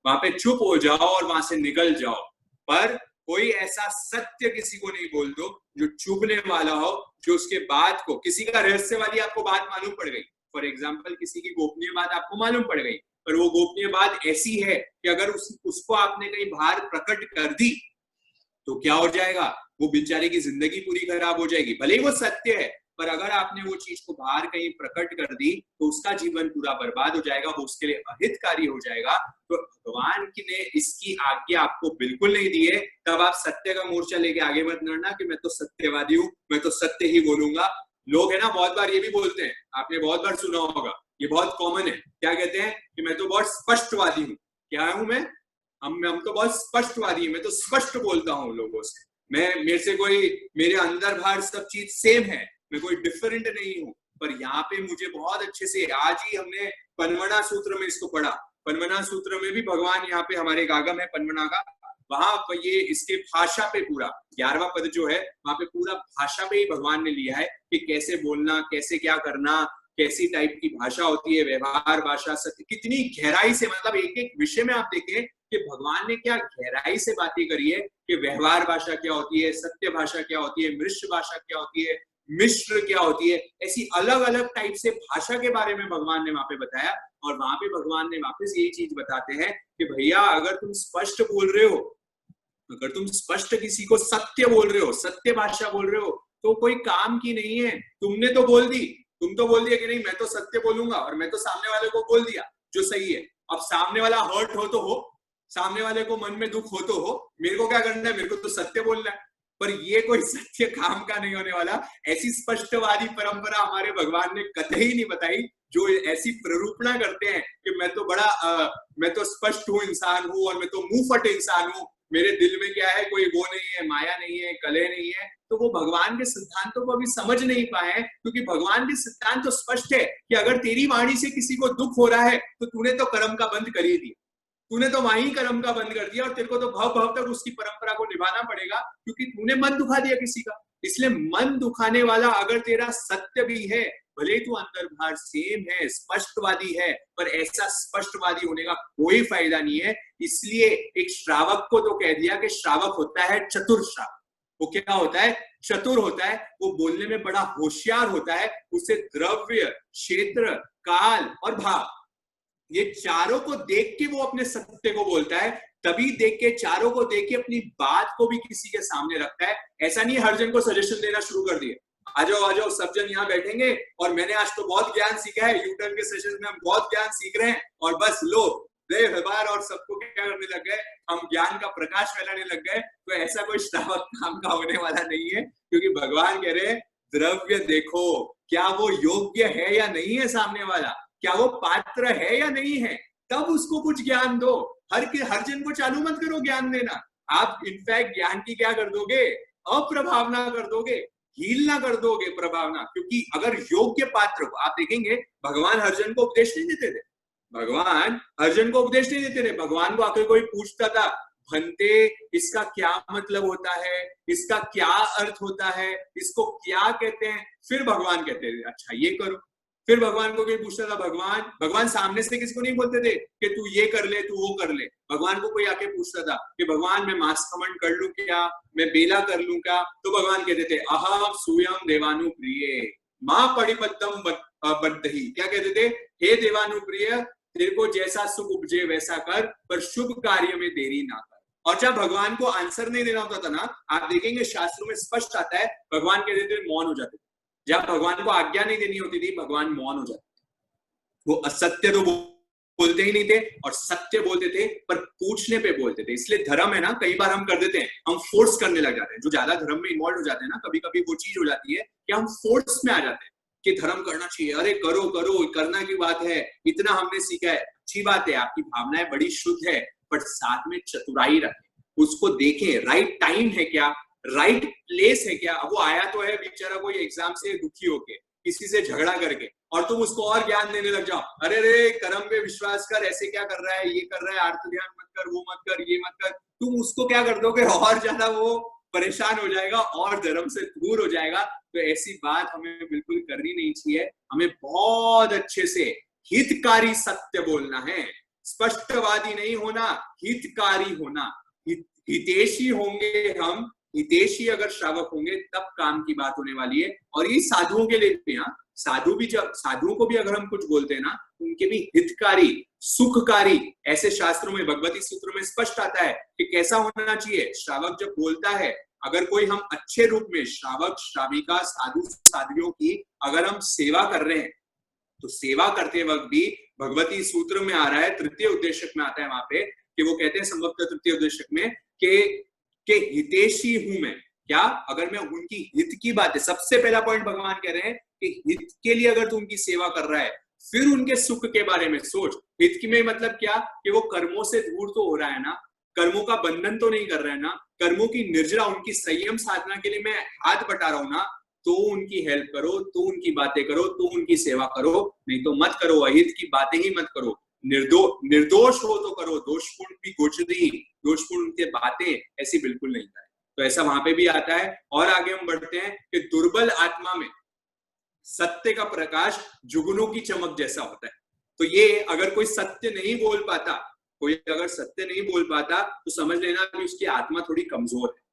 वहां पे चुप हो जाओ और वहां से निकल जाओ, पर कोई ऐसा सत्य किसी को नहीं बोल दो जो चुभने वाला हो, जो उसके बात को, किसी का रहस्य वाली आपको बात मालूम पड़ गई, फॉर एग्जाम्पल किसी की गोपनीय बात आपको मालूम पड़ गई, पर वो गोपनीय बात ऐसी है कि अगर उसको आपने कहीं बाहर प्रकट कर दी तो क्या हो जाएगा, वो बेचारे की जिंदगी पूरी खराब हो जाएगी। भले ही वो सत्य है, पर अगर आपने वो चीज को बाहर कहीं प्रकट कर दी तो उसका जीवन पूरा बर्बाद हो जाएगा, वो उसके लिए अहितकारी हो जाएगा। तो भगवान की ने इसकी आज्ञा आपको बिल्कुल नहीं दी है। तब आप सत्य का मोर्चा लेके आगे मत लड़ना कि मैं तो सत्यवादी हूँ, मैं तो सत्य ही बोलूंगा। लोग है ना बहुत बार ये भी बोलते हैं, आपने बहुत बार सुना होगा, ये बहुत कॉमन है, क्या कहते हैं कि मैं तो बहुत स्पष्टवादी हूँ। क्या हूं मैं? हम तो बहुत स्पष्टवादी है, मैं तो स्पष्ट बोलता हूँ लोगों से, मेरे से कोई, मेरे अंदर बाहर सब चीज सेम है, मैं कोई डिफरेंट नहीं हूँ। पर यहाँ पे मुझे बहुत अच्छे से, आज ही हमने पनवना सूत्र में इसको पढ़ा, पनवना सूत्र में भी भगवान यहाँ पे, हमारे एक आगम है पनवना का, वहां पर ये इसके भाषा पे पूरा 11वां पद जो है वहां पे पूरा भाषा पे ही भगवान ने लिया है कि कैसे बोलना, कैसे क्या करना, कैसी टाइप की भाषा होती है, व्यवहार भाषा, सत्य, कितनी गहराई से, मतलब एक एक विषय में आप देखें कि भगवान ने क्या गहराई से बातें करी है कि व्यवहार भाषा क्या होती है, सत्य भाषा क्या होती है, मिश्र भाषा क्या होती है, मिश्र क्या होती है, ऐसी अलग अलग टाइप से भाषा के बारे में भगवान ने वहां पे बताया। और वहां पे भगवान ने वापस यही चीज बताते हैं कि भैया अगर तुम स्पष्ट बोल रहे हो, अगर तुम स्पष्ट किसी को सत्य बोल रहे हो, सत्य भाषा बोल रहे हो, तो कोई काम की नहीं है। तुमने तो बोल दी, तुम तो बोल दिया कि नहीं मैं तो सत्य बोलूंगा, और मैं तो सामने वाले को बोल दिया जो सही है। अब सामने वाला हर्ट हो तो हो, सामने वाले को मन में दुख हो तो हो, मेरे को क्या करना है, मेरे को तो सत्य बोलना है। पर ये कोई सत्य काम का नहीं होने वाला। ऐसी स्पष्टवादी परंपरा हमारे भगवान ने कतई नहीं बताई, जो ऐसी प्ररूपणा करते हैं कि मैं तो बड़ा मैं तो स्पष्ट हूँ इंसान हूँ, और मैं तो मुंह फटे इंसान हूँ, मेरे दिल में क्या है, कोई वो नहीं है, माया नहीं है, कलह नहीं है। तो वो भगवान के सिद्धांतों को अभी समझ नहीं पाए, क्योंकि भगवान के सिद्धांत तो स्पष्ट है कि अगर तेरी वाणी से किसी को दुख हो रहा है तो तूने तो कर्म का बंद कर ही दिया, तूने तो वहीं कर्म का बंद कर दिया, और तेरे को तो भव भव तक उसकी परंपरा को निभाना पड़ेगा, क्योंकि तूने मन दुखा दिया किसी का। इसलिए मन दुखाने वाला अगर तेरा सत्य भी है भले ही तू अंदर बाहर सेम है, स्पष्टवादी है, पर ऐसा स्पष्टवादी होने का कोई फायदा नहीं है। इसलिए एक श्रावक को तो कह दिया कि श्रावक होता है चतुर श्रावक। वो क्या होता है? चतुर होता है, वो बोलने में बड़ा होशियार होता है। उसे द्रव्य, क्षेत्र, काल और भाव, ये चारों को देख के वो अपने सत्य को बोलता है। तभी देख के, चारों को देख के अपनी बात को भी किसी के सामने रखता है। ऐसा नहीं हर जन को सजेशन देना शुरू कर दिए, आ जाओ सब जन यहाँ बैठेंगे और मैंने आज तो बहुत ज्ञान सीखा है, यूटर्न के सेशन में हम बहुत ज्ञान सीख रहे हैं और बस लो बेहबार और सबको क्या करने लग गए, हम ज्ञान का प्रकाश फैलाने लग गए। तो ऐसा कोई श्रावक काम का होने वाला नहीं है, क्योंकि भगवान कह रहे हैं द्रव्य देखो, क्या वो योग्य है या नहीं है सामने वाला, क्या वो पात्र है या नहीं है, तब उसको कुछ ज्ञान दो। हर जन को चालू मत करो ज्ञान देना। आप इनफैक्ट ज्ञान की क्या कर दोगे? अप्रभावना कर दोगे, हील ना कर दोगे प्रभावना। क्योंकि अगर योग्य पात्र को आप देखेंगे, भगवान हर जन को उपदेश नहीं देते थे। भगवान हर जन को उपदेश नहीं देते थे। भगवान को आकर कोई पूछता था, भंते इसका क्या मतलब होता है, इसका क्या अर्थ होता है, इसको क्या कहते हैं, फिर भगवान कहते थे अच्छा ये करो। फिर भगवान को कोई पूछता था, भगवान सामने से किसको नहीं बोलते थे कि तू ये कर ले, तू वो कर ले। भगवान को कोई आके पूछता था कि भगवान मैं मास्कमंड कर लूं क्या, मैं बेला कर लूं क्या, तो भगवान कहते थे अहम सूयम देवानुप्रिय मां पड़िपद्दम बद्धि। क्या कहते थे? हे देवानुप्रिय, तेरे को जैसा सुख उपजे वैसा कर, पर शुभ कार्य में देरी ना कर। और जब भगवान को आंसर नहीं देना होता था ना, आप देखेंगे शास्त्रों में स्पष्ट आता है, भगवान कहते थे मौन हो जाते थे। जब भगवान को आज्ञा नहीं देनी होती थी, भगवान मौन हो जाते थे। वो असत्य तो बोलते ही नहीं थे और सत्य बोलते थे, पर पूछने पे बोलते थे। इसलिए धर्म है ना, कई बार हम कर देते हैं, हम फोर्स करने लग जाते हैं। जो ज्यादा धर्म में इन्वॉल्व हो जाते हैं ना, कभी कभी वो चीज हो जाती है कि हम फोर्स में आ जाते हैं कि धर्म करना चाहिए, अरे करो करो, करना की बात है, इतना हमने सीखा है। अच्छी बात है, आपकी भावनाएं बड़ी शुद्ध है, पर साथ में चतुराई रखें, उसको देखें, राइट टाइम है क्या, राइट प्लेस है क्या। अब वो आया तो है बेचारा कोई एग्जाम से दुखी होके, किसी से झगड़ा करके, और तुम उसको और ज्ञान देने लग जाओ, अरे रे कर्म पे विश्वास कर, ऐसे क्या कर रहा है, ये कर रहा है, आर्त ध्यान मत कर, वो मत कर, ये मत कर। तुम उसको क्या कर दोगे, और ज्यादा वो परेशान हो जाएगा और धर्म से दूर हो जाएगा। तो ऐसी बात हमें बिल्कुल करनी नहीं चाहिए। हमें बहुत अच्छे से हितकारी सत्य बोलना है, स्पष्टवादी नहीं होना, हितकारी होना। हितेशी होंगे हम, हितेशी अगर श्रावक होंगे तब काम की बात होने वाली है। और ये साधुओं के लिए भी, हाँ, साधु भी, जब साधुओं को भी अगर हम कुछ बोलते हैं ना, उनके भी हितकारी, सुखकारी, ऐसे शास्त्रों में, भगवती सूत्रों में स्पष्ट आता है कि कैसा होना चाहिए श्रावक जब बोलता है। अगर कोई हम अच्छे रूप में श्रावक, श्राविका, साधु, साध्वियों की अगर हम सेवा कर रहे हैं, तो सेवा करते वक्त भी भगवती सूत्र में आ रहा है, तृतीय उद्देश्य में आता है वहां पे, कि वो कहते हैं संभवतः तृतीय उद्देश्य में के हितेशी हूं मैं। क्या? अगर मैं उनकी हित की बात है, सबसे पहला पॉइंट भगवान कह रहे हैं कि हित के लिए अगर तू उनकी सेवा कर रहा है, फिर उनके सुख के बारे में सोच। हित की में मतलब क्या, कि वो कर्मों से दूर तो हो रहा है ना, कर्मों का बंधन तो नहीं कर रहा है ना, कर्मों की निर्जरा, उनकी संयम साधना के लिए मैं हाथ बटा रहा हूं ना, तो उनकी हेल्प करो, तो उनकी बातें करो, तो उनकी सेवा करो, नहीं तो मत करो। अहित की बातें ही मत करो। निर्दोष हो तो करो, दोषपूर्ण भी गोचरी, दोषपूर्ण उनके बातें ऐसी बिल्कुल नहीं करें। तो ऐसा वहां पे भी आता है। और आगे हम बढ़ते हैं कि दुर्बल आत्मा में सत्य का प्रकाश जुगनों की चमक जैसा होता है। तो ये अगर कोई सत्य नहीं बोल पाता, कोई अगर सत्य नहीं बोल पाता, तो समझ लेना कि उसकी आत्मा थोड़ी कमजोर है,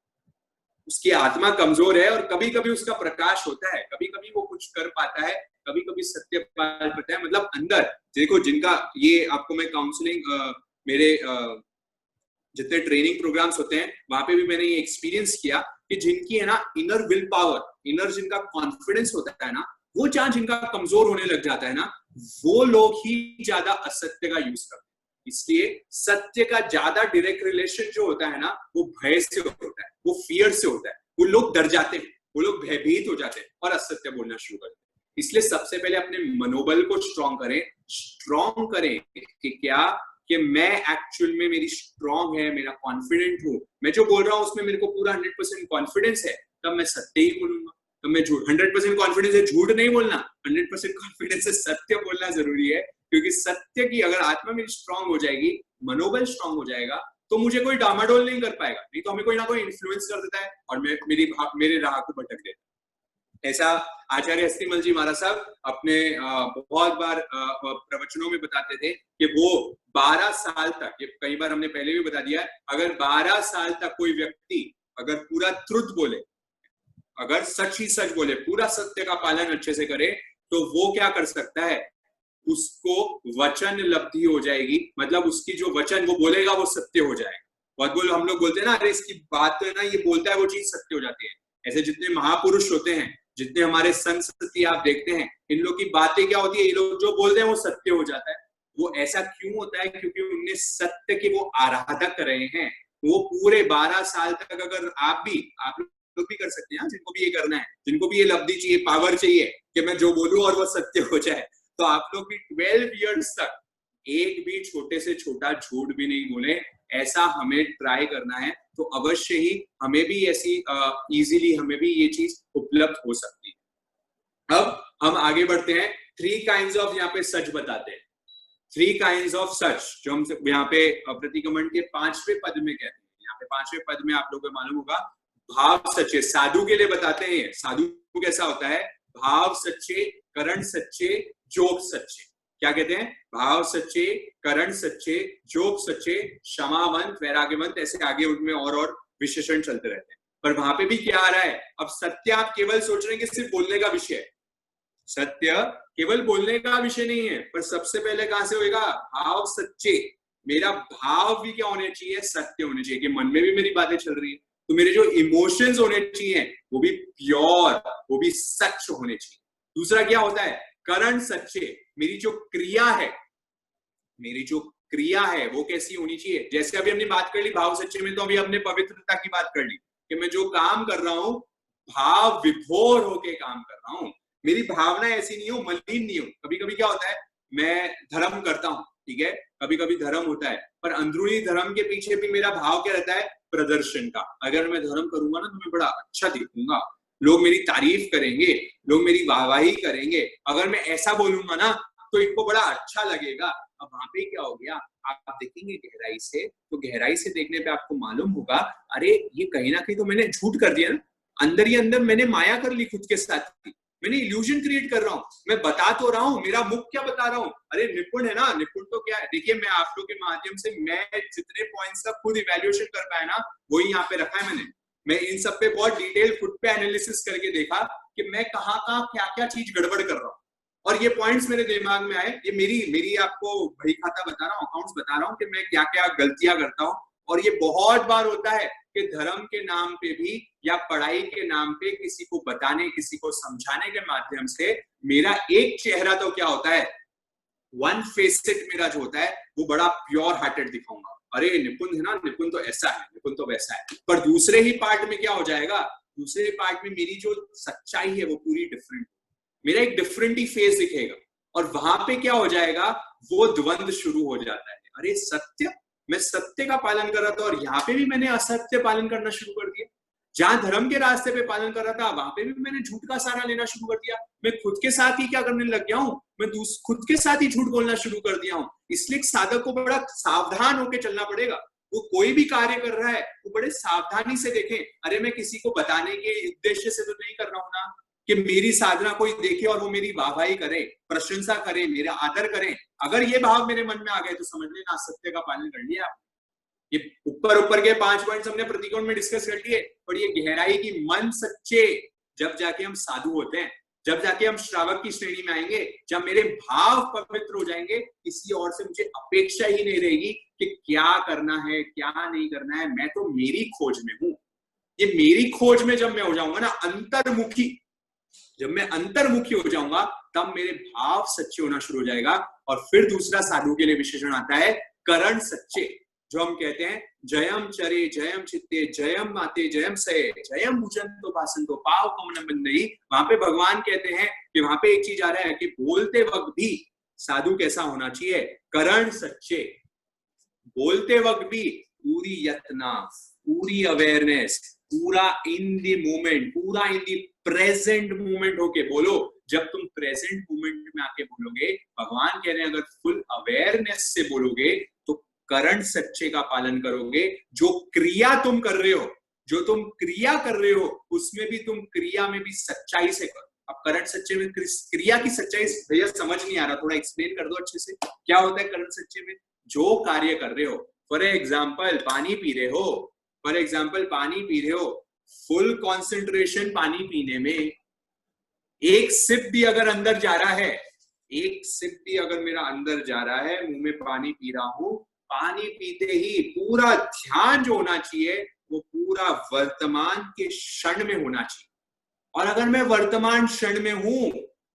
उसकी आत्मा कमजोर है। और कभी कभी उसका प्रकाश होता है, कभी कभी वो कुछ कर पाता है, कभी कभी सत्य पाल पाता है। मतलब अंदर देखो, जिनका ये आपको मैं काउंसलिंग, मेरे जितने ट्रेनिंग प्रोग्राम्स होते हैं वहां पे भी मैंने ये एक्सपीरियंस किया कि जिनकी है ना इनर विल पावर, इनर जिनका कॉन्फिडेंस होता है ना, वो जहां जिनका कमजोर होने लग जाता है ना, वो लोग ही ज्यादा असत्य का यूज करते हैं। इसलिए सत्य का ज्यादा डायरेक्ट रिलेशन जो होता है ना, वो भय से होता है, वो फियर से होता है। वो लोग डर जाते हैं, वो लोग भयभीत हो जाते हैं और असत्य बोलना शुरू करते हैं। इसलिए सबसे पहले अपने मनोबल को स्ट्रॉन्ग करें कि क्या, कि मैं एक्चुअल में मेरी स्ट्रॉन्ग है, मेरा कॉन्फिडेंट हूं, मैं जो बोल रहा हूं उसमें मेरे को पूरा 100% कॉन्फिडेंस है, तब मैं सत्य ही बोलूंगा। तो मैं झूठ, 100% कॉन्फिडेंस है झूठ नहीं बोलना, 100% कॉन्फिडेंस है सत्य बोलना जरूरी है। क्योंकि सत्य की अगर आत्मा मेरी स्ट्रांग हो जाएगी, मनोबल स्ट्रांग हो जाएगा, तो मुझे कोई डामाडोल नहीं कर पाएगा। नहीं तो हमें कोई ना कोई इन्फ्लुएंस कर देता है और मेरे राह को भटक देता है। ऐसा आचार्य हस्तिमल जी महाराज साहब अपने बहुत बार प्रवचनों में बताते थे कि वो 12 साल तक, ये कई बार हमने पहले भी बता दिया है, अगर 12 साल तक कोई व्यक्ति अगर पूरा ट्रुथ बोले, अगर सच ही सच बोले, पूरा सत्य का पालन अच्छे से करे, तो वो क्या कर सकता है, उसको वचन लब्धि हो जाएगी। मतलब उसकी जो वचन वो बोलेगा वो सत्य हो जाएगा। बहुत हम लोग बोलते हैं ना, अरे इसकी बात तो है ना, ये बोलता है वो चीज सत्य हो जाती है। ऐसे जितने महापुरुष होते हैं, जितने हमारे संत सती आप देखते हैं, इन लोग की बातें क्या होती है, ये लोग जो बोलते हैं वो सत्य हो जाता है। वो ऐसा क्यों होता है? क्योंकि उनने सत्य के वो आराधक रहे हैं। वो पूरे 12 साल तक, अगर आप लोग भी कर सकते हैं, जिनको भी ये करना है, जिनको भी ये लब्धि चाहिए, पावर चाहिए कि मैं जो बोलूं और वो सत्य हो जाए, तो आप लोग भी 12 इयर्स तक एक भी छोटे से छोटा झूठ भी नहीं बोले। ऐसा हमें ट्राई करना है, तो अवश्य ही हमें भी ऐसी इजीली हमें भी ये चीज उपलब्ध हो सकती है। अब हम आगे बढ़ते हैं। 3 काइंड्स ऑफ यहाँ पे सच बताते हैं। 3 काइंड्स ऑफ सच जो हम यहाँ पे प्रतिक्रमण के 5वें पद में कहते हैं। यहाँ पे 5वें पद में आप लोगों को मालूम होगा, भाव सच्चे, साधु के लिए बताते हैं। साधु कैसा होता है? भाव सच्चे, करण सच्चे, जोग सच्चे। क्या कहते हैं? भाव सच्चे, करण सच्चे, जोग सच्चे, क्षमावंत, वैराग्यवंत, ऐसे आगे उनमें और विशेषण चलते रहते हैं। पर वहां पे भी क्या आ रहा है? अब सत्य आप केवल सोच रहे हैं कि सिर्फ बोलने का विषय है। सत्य केवल बोलने का विषय नहीं है, पर सबसे पहले कहां से होगा? भाव सच्चे। मेरा भाव भी क्या होने चाहिए? सत्य होने चाहिए, कि मन में भी मेरी बातें चल रही है, तो मेरे जो इमोशंस होने चाहिए वो भी प्योर, वो भी सच होने चाहिए। दूसरा क्या होता है? करण सच्चे। मेरी जो क्रिया है वो कैसी होनी चाहिए? जैसे अभी हमने बात कर ली भाव सच्चे में, तो अभी हमने पवित्रता की बात कर ली कि मैं जो काम कर रहा हूं भाव विभोर होके काम कर रहा हूं। मेरी भावना ऐसी नहीं हो, मलिन नहीं हो। कभी कभी क्या होता है, मैं धर्म करता हूं, ठीक है, कभी कभी धर्म होता है, पर अंदरूनी धर्म के पीछे भी मेरा भाव क्या रहता है? प्रदर्शन का। अगर मैं धर्म करूंगा ना, तो मैं बड़ा अच्छा दिखूंगा, लोग मेरी तारीफ करेंगे, लोग मेरी वाहवाही करेंगे। अगर मैं ऐसा बोलूंगा ना, तो इनको बड़ा अच्छा लगेगा। अब वहां पे क्या हो गया, आप देखेंगे गहराई से, तो गहराई से देखने पे आपको मालूम होगा, अरे ये कहीं ना कहीं तो मैंने झूठ कर दिया ना, अंदर ही अंदर मैंने माया कर ली खुद के साथ, मैंने इल्यूजन क्रिएट कर रहा हूँ। मैं बता तो रहा हूँ, मेरा मुख क्या बता रहा हूँ? अरे निपुण है ना, निपुण तो क्या है? देखिए, मैं आप लोग के माध्यम से मैं जितने पॉइंट्स का खुद इवैल्यूएशन कर पाया ना, वही यहाँ पे रखा है मैंने। मैं इन सब पे बहुत डिटेल खुद पे एनालिसिस करके देखा कि मैं कहाँ क्या क्या चीज गड़बड़ कर रहा हूँ, और ये पॉइंट्स मेरे दिमाग में आए। ये मेरी आपको बही खाता बता रहा हूँ, अकाउंट्स बता रहा हूँ कि मैं क्या क्या गलतियां करता हूँ। और ये बहुत बार होता है कि धर्म के नाम पे भी या पढ़ाई के नाम पे किसी को बताने, किसी को समझाने के माध्यम से मेरा एक चेहरा तो क्या होता है, वन फेसेड मेरा जो होता है वो बड़ा प्योर हार्टेड दिखाऊंगा। अरे निपुण है ना, निपुण तो ऐसा है, निपुण तो वैसा है। पर दूसरे ही पार्ट में क्या हो जाएगा, दूसरे पार्ट में मेरी जो सच्चाई है वो पूरी डिफरेंट, मेरा एक डिफरेंट ही फेस दिखेगा। और वहां पे क्या हो जाएगा, वो द्वंद शुरू हो जाता है। अरे सत्य, मैं सत्य का पालन कर रहा था और यहाँ पे भी मैंने असत्य पालन करना शुरू कर दिया। जहां धर्म के रास्ते पे पालन कर रहा था, वहां पे भी मैंने झूठ का सहारा लेना शुरू कर दिया। मैं खुद के साथ ही क्या करने लग गया हूँ, मैं खुद के साथ ही झूठ बोलना शुरू कर दिया हूँ। इसलिए साधक को बड़ा सावधान होकर चलना पड़ेगा। वो कोई भी कार्य कर रहा है वो बड़े सावधानी से देखें। अरे मैं किसी को बताने के उद्देश्य से तो नहीं कर रहा हूं ना, कि मेरी साधना कोई देखे और वो मेरी वाहवाही करे, प्रशंसा करे, मेरा आदर करे। अगर ये भाव मेरे मन में आ गए तो समझ लेना सत्य का पालन कर लिया। ये ऊपर के 5 पॉइंट्स हमने प्रतिकोण में डिस्कस कर लिए, और ये गहराई की मन सच्चे, जब जाके हम साधु होते हैं, जब जाके हम श्रावक की श्रेणी में आएंगे, जब मेरे भाव पवित्र हो जाएंगे, किसी और से मुझे अपेक्षा ही नहीं रहेगी कि क्या करना है क्या नहीं करना है। मैं तो मेरी खोज में हूं। ये मेरी खोज में जब मैं हो जाऊंगा ना अंतर्मुखी, जब मैं अंतर्मुखी हो जाऊंगा, तब मेरे भाव सच्चे होना शुरू हो जाएगा। और फिर दूसरा साधु के लिए विशेषण आता है करण सच्चे, जो हम कहते हैं जयम चरे जयम चित्ते जयम माते जयम सये जयम भुजंतो भासंतो पाव कमन बंदई। वहां पे भगवान कहते हैं कि वहां पे एक चीज आ रहा है कि बोलते वक्त भी साधु कैसा होना चाहिए, करण सच्चे। बोलते वक्त भी पूरी यत्ना, पूरी अवेयरनेस, पूरा इन द मोमेंट, पूरा इन द प्रेजेंट मोमेंट होके बोलो। जब तुम प्रेजेंट मोमेंट में आके बोलोगे, भगवान कह रहे हैं अगर फुल अवेयरनेस से बोलोगे तो करण सच्चे का पालन करोगे। जो क्रिया तुम कर रहे हो जो तुम क्रिया कर रहे हो उसमें भी तुम क्रिया में भी सच्चाई से करो। अब करंट सच्चे में क्रिया की सच्चाई भैया समझ नहीं आ रहा, थोड़ा एक्सप्लेन कर दो अच्छे से, क्या होता है करंट सच्चे में? जो कार्य कर रहे हो, फॉर एग्जाम्पल पानी पी रहे हो, फॉर एग्जाम्पल पानी पी रहे हो, फुल कॉन्सेंट्रेशन पानी पीने में, एक सिप भी अगर अंदर जा रहा है, एक सिप भी अगर मेरा अंदर जा रहा है, मुंह में पानी पी रहा हूं, पानी पीते ही पूरा ध्यान जो होना चाहिए वो पूरा वर्तमान के क्षण में होना चाहिए। और अगर मैं वर्तमान क्षण में हूं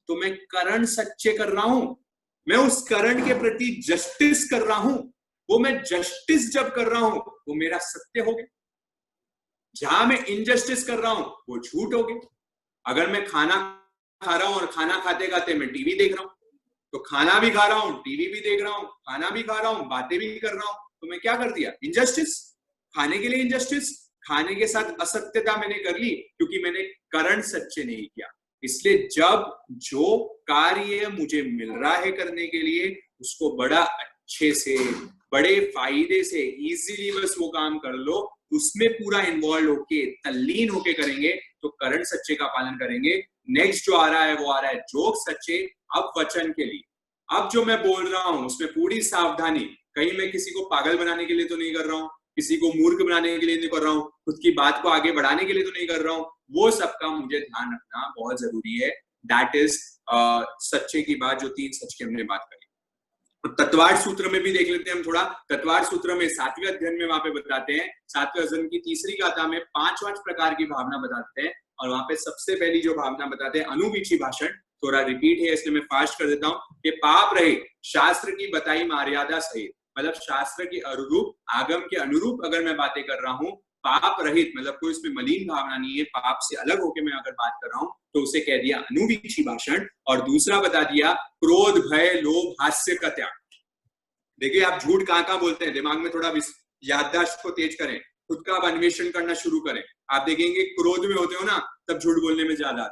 तो मैं करण सच्चे कर रहा हूं, मैं उस करण के प्रति जस्टिस कर रहा हूं। वो मैं जस्टिस जब कर रहा हूं वो मेरा सत्य हो गया। जहां मैं इनजस्टिस कर रहा हूं वो झूठ हो गया। अगर मैं खाना खा रहा हूं और खाना खाते खाते मैं टीवी देख रहा हूं, तो खाना भी खा रहा हूं, टीवी भी देख रहा हूं, खाना भी खा रहा हूं, बातें भी कर रहा हूं, तो मैं क्या कर दिया? इनजस्टिस। खाने के लिए इनजस्टिस, खाने के साथ असत्यता मैंने कर ली क्योंकि मैंने करण सच्चे नहीं किया। इसलिए जब जो कार्य मुझे मिल रहा है करने के लिए उसको बड़ा अच्छे से, बड़े फायदे से, इजीली बस वो काम कर लो, उसमें पूरा इन्वॉल्व होके तल्लीन होके करेंगे तो करण सच्चे का पालन करेंगे। नेक्स्ट जो आ रहा है वो आ रहा है जोक सच्चे। अब वचन के लिए, अब जो मैं बोल रहा हूं उसमें पूरी सावधानी, कहीं मैं किसी को पागल बनाने के लिए तो नहीं कर रहा हूं, किसी को मूर्ख बनाने के लिए नहीं कर रहा हूं, खुद की बात को आगे बढ़ाने के लिए तो नहीं कर रहा हूं, वो सबका मुझे ध्यान रखना बहुत जरूरी है। दैट इज सच्चे की बात, जो 3 सच की हमने बात करी। तत्वार्थ सूत्र में भी देख लेते हैं हम थोड़ा। तत्वार्थ सूत्र में 7वें अध्ययन में वहां पे बताते हैं, 7वें अध्ययन की 3री गाथा में 5 प्रकार की भावना बताते हैं, और वहां पे सबसे पहली जो भावना बताते हैं अनुवीक्षी भाषण। थोड़ा रिपीट है इसलिए मैं फास्ट कर देता हूँ कि पाप रहित, शास्त्र की बताई मर्यादा सहित, मतलब शास्त्र के अनुरूप, आगम के अनुरूप अगर मैं बातें कर रहा हूँ, पाप रहित मतलब कोई इसमें मलिन भावना नहीं है, पाप से अलग होकर मैं अगर बात कर रहा हूँ तो उसे कह दिया अनुवीक्षी भाषण। और दूसरा बता दिया क्रोध, भय, लोभ, हास्य का त्याग। देखिए आप झूठ कहाँ कहाँ बोलते हैं, दिमाग में थोड़ा याददाश्त को तेज करें, खुद का अन्वेषण करना शुरू करें। आप देखेंगे क्रोध में होते हो ना तब झूठ बोलने में ज्यादा।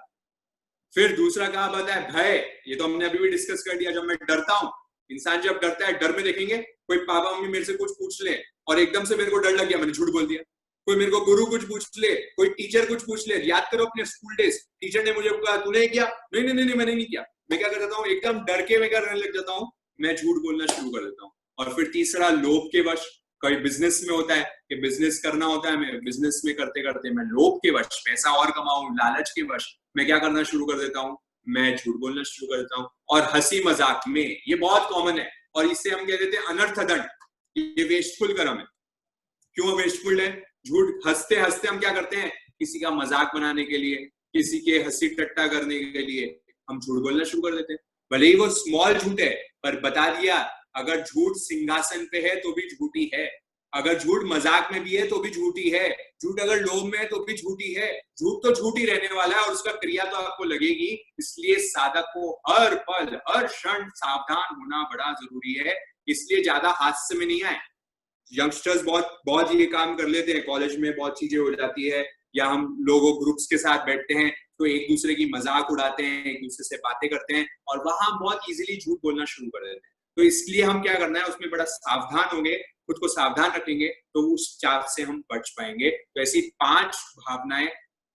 फिर दूसरा कहा बात है भय, ये तो हमने अभी भी डिस्कस कर दिया, जब मैं डरता हूं, इंसान जब डरता है, डर में देखेंगे कोई पापा मम्मी मेरे से कुछ पूछ ले और एकदम से मेरे को डर लग गया, मैंने झूठ बोल दिया। कोई मेरे को गुरु कुछ पूछ ले, कोई टीचर कुछ पूछ ले, याद करो अपने स्कूल डेज, टीचर ने मुझे कहा तूने किया, नहीं नहीं नहीं मैंने नहीं किया, मैं क्या कर देता हूँ एकदम डर के मैं करने लग जाता हूँ, मैं झूठ बोलना शुरू कर देता हूँ। और फिर तीसरा लोभ के वश, कोई बिजनेस में होता है कि बिजनेस करना होता है, मैं बिजनेस में करते करते मैं लोभ के वश, पैसा और कमाऊं, लालच के वश मैं क्या करना शुरू कर देता हूँ, मैं झूठ बोलना शुरू कर देता हूँ। और हंसी मजाक में ये बहुत कॉमन है, और इसे हम कह देते हैं अनर्थ दंड, ये वेस्टफुल कर्म है। क्यों वेस्टफुल है? झूठ हंसते हंसते हम क्या करते हैं, किसी का मजाक बनाने के लिए, किसी के हंसी टट्टा करने के लिए हम झूठ बोलना शुरू कर देते हैं। भले ही वो स्मॉल झूठ है, पर बता दिया अगर झूठ सिंहासन पे है तो भी झूठी है, अगर झूठ मजाक में भी है तो भी झूठी है, झूठ अगर लोभ में है तो भी झूठी है। झूठ तो झूठ ही रहने वाला है और उसका क्रिया तो आपको लगेगी। इसलिए साधक को हर पल हर क्षण सावधान होना बड़ा जरूरी है। इसलिए ज्यादा हास्य में नहीं आए। यंगस्टर्स बहुत बहुत ये काम कर लेते हैं, कॉलेज में बहुत चीजें हो जाती है, या हम लोगों ग्रुप्स के साथ बैठते हैं तो एक दूसरे की मजाक उड़ाते हैं, एक दूसरे से बातें करते हैं और वहां बहुत इजीली झूठ बोलना शुरू कर देते हैं। तो इसलिए हम क्या करना है, उसमें बड़ा सावधान होंगे, खुद को सावधान रखेंगे तो उस चाप से हम बच पाएंगे। तो ऐसी 5 भावनाएं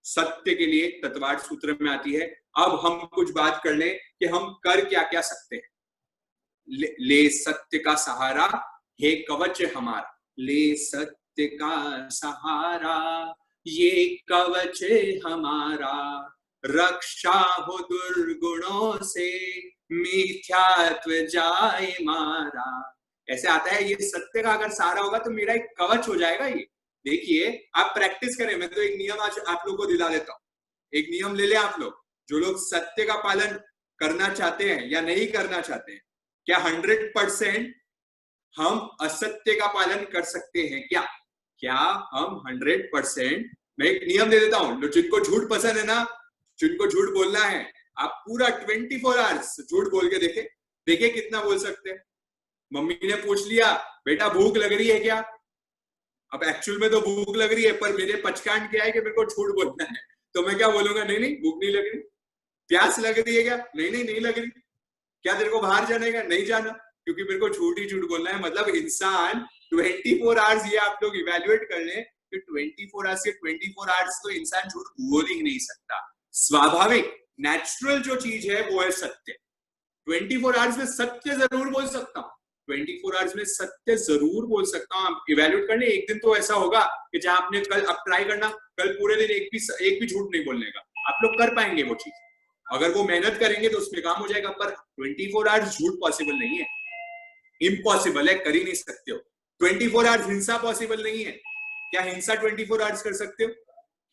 सत्य के लिए तत्वार्थ सूत्र में आती है। अब हम कुछ बात कर लें कि हम कर क्या क्या सकते हैं। ले सत्य का सहारा, हे कवच हमारा, ले सत्य का सहारा, ये कवच हमारा, रक्षा हो दुर्गुणों से, मिथ्यात्व जाए मारा। ऐसे आता है, ये सत्य का अगर सहारा होगा तो मेरा एक कवच हो जाएगा। ये देखिए आप प्रैक्टिस करें, मैं तो एक नियम आज आप लोग को दिला देता हूं, एक नियम ले ले आप लोग। जो लोग सत्य का पालन करना चाहते हैं या नहीं करना चाहते हैं, क्या 100% हम असत्य का पालन कर सकते हैं? क्या क्या हम 100%? मैं एक नियम दे देता हूं, जिनको झूठ पसंद है ना, जिनको झूठ बोलना है, आप पूरा 24 आवर्स झूठ बोल के देखे, देखिए कितना बोल सकते हैं। मम्मी ने पूछ लिया बेटा भूख लग रही है क्या, अब एक्चुअल में तो भूख लग रही है, पर मेरे पचकांड क्या है कि मेरे को झूठ बोलना है, तो मैं क्या बोलूंगा, नहीं नहीं भूख नहीं लग रही। प्यास लग रही है क्या, नहीं नहीं नहीं लग रही। क्या तेरे को बाहर जाने का, नहीं जाना, क्योंकि मेरे को झूठ ही झूठ बोलना है। मतलब इंसान 24 आवर्स, ये आप लोग इवेल्युएट कर लें, कि 24 आवर्स के 24 आवर्स तो इंसान झूठ बोल ही नहीं सकता। स्वाभाविक नेचुरल जो चीज है वो है सत्य। 24 आवर्स में सत्य जरूर बोल सकता हूँ, 24 आवर्स में सत्य जरूर बोल सकता हूँ। आप इवेल्युएट करने, एक दिन तो ऐसा होगा कि जहां आपने कल, आप ट्राई करना कल पूरे दिन एक भी झूठ नहीं बोलने का, आप लोग कर पाएंगे वो चीज। अगर वो मेहनत करेंगे तो उसमें काम हो जाएगा, पर 24 आवर्स झूठ पॉसिबल नहीं है, इम्पॉसिबल है, कर ही नहीं सकते हो। 24 आवर्स हिंसा पॉसिबल नहीं है। क्या हिंसा 24 आवर्स कर सकते हो?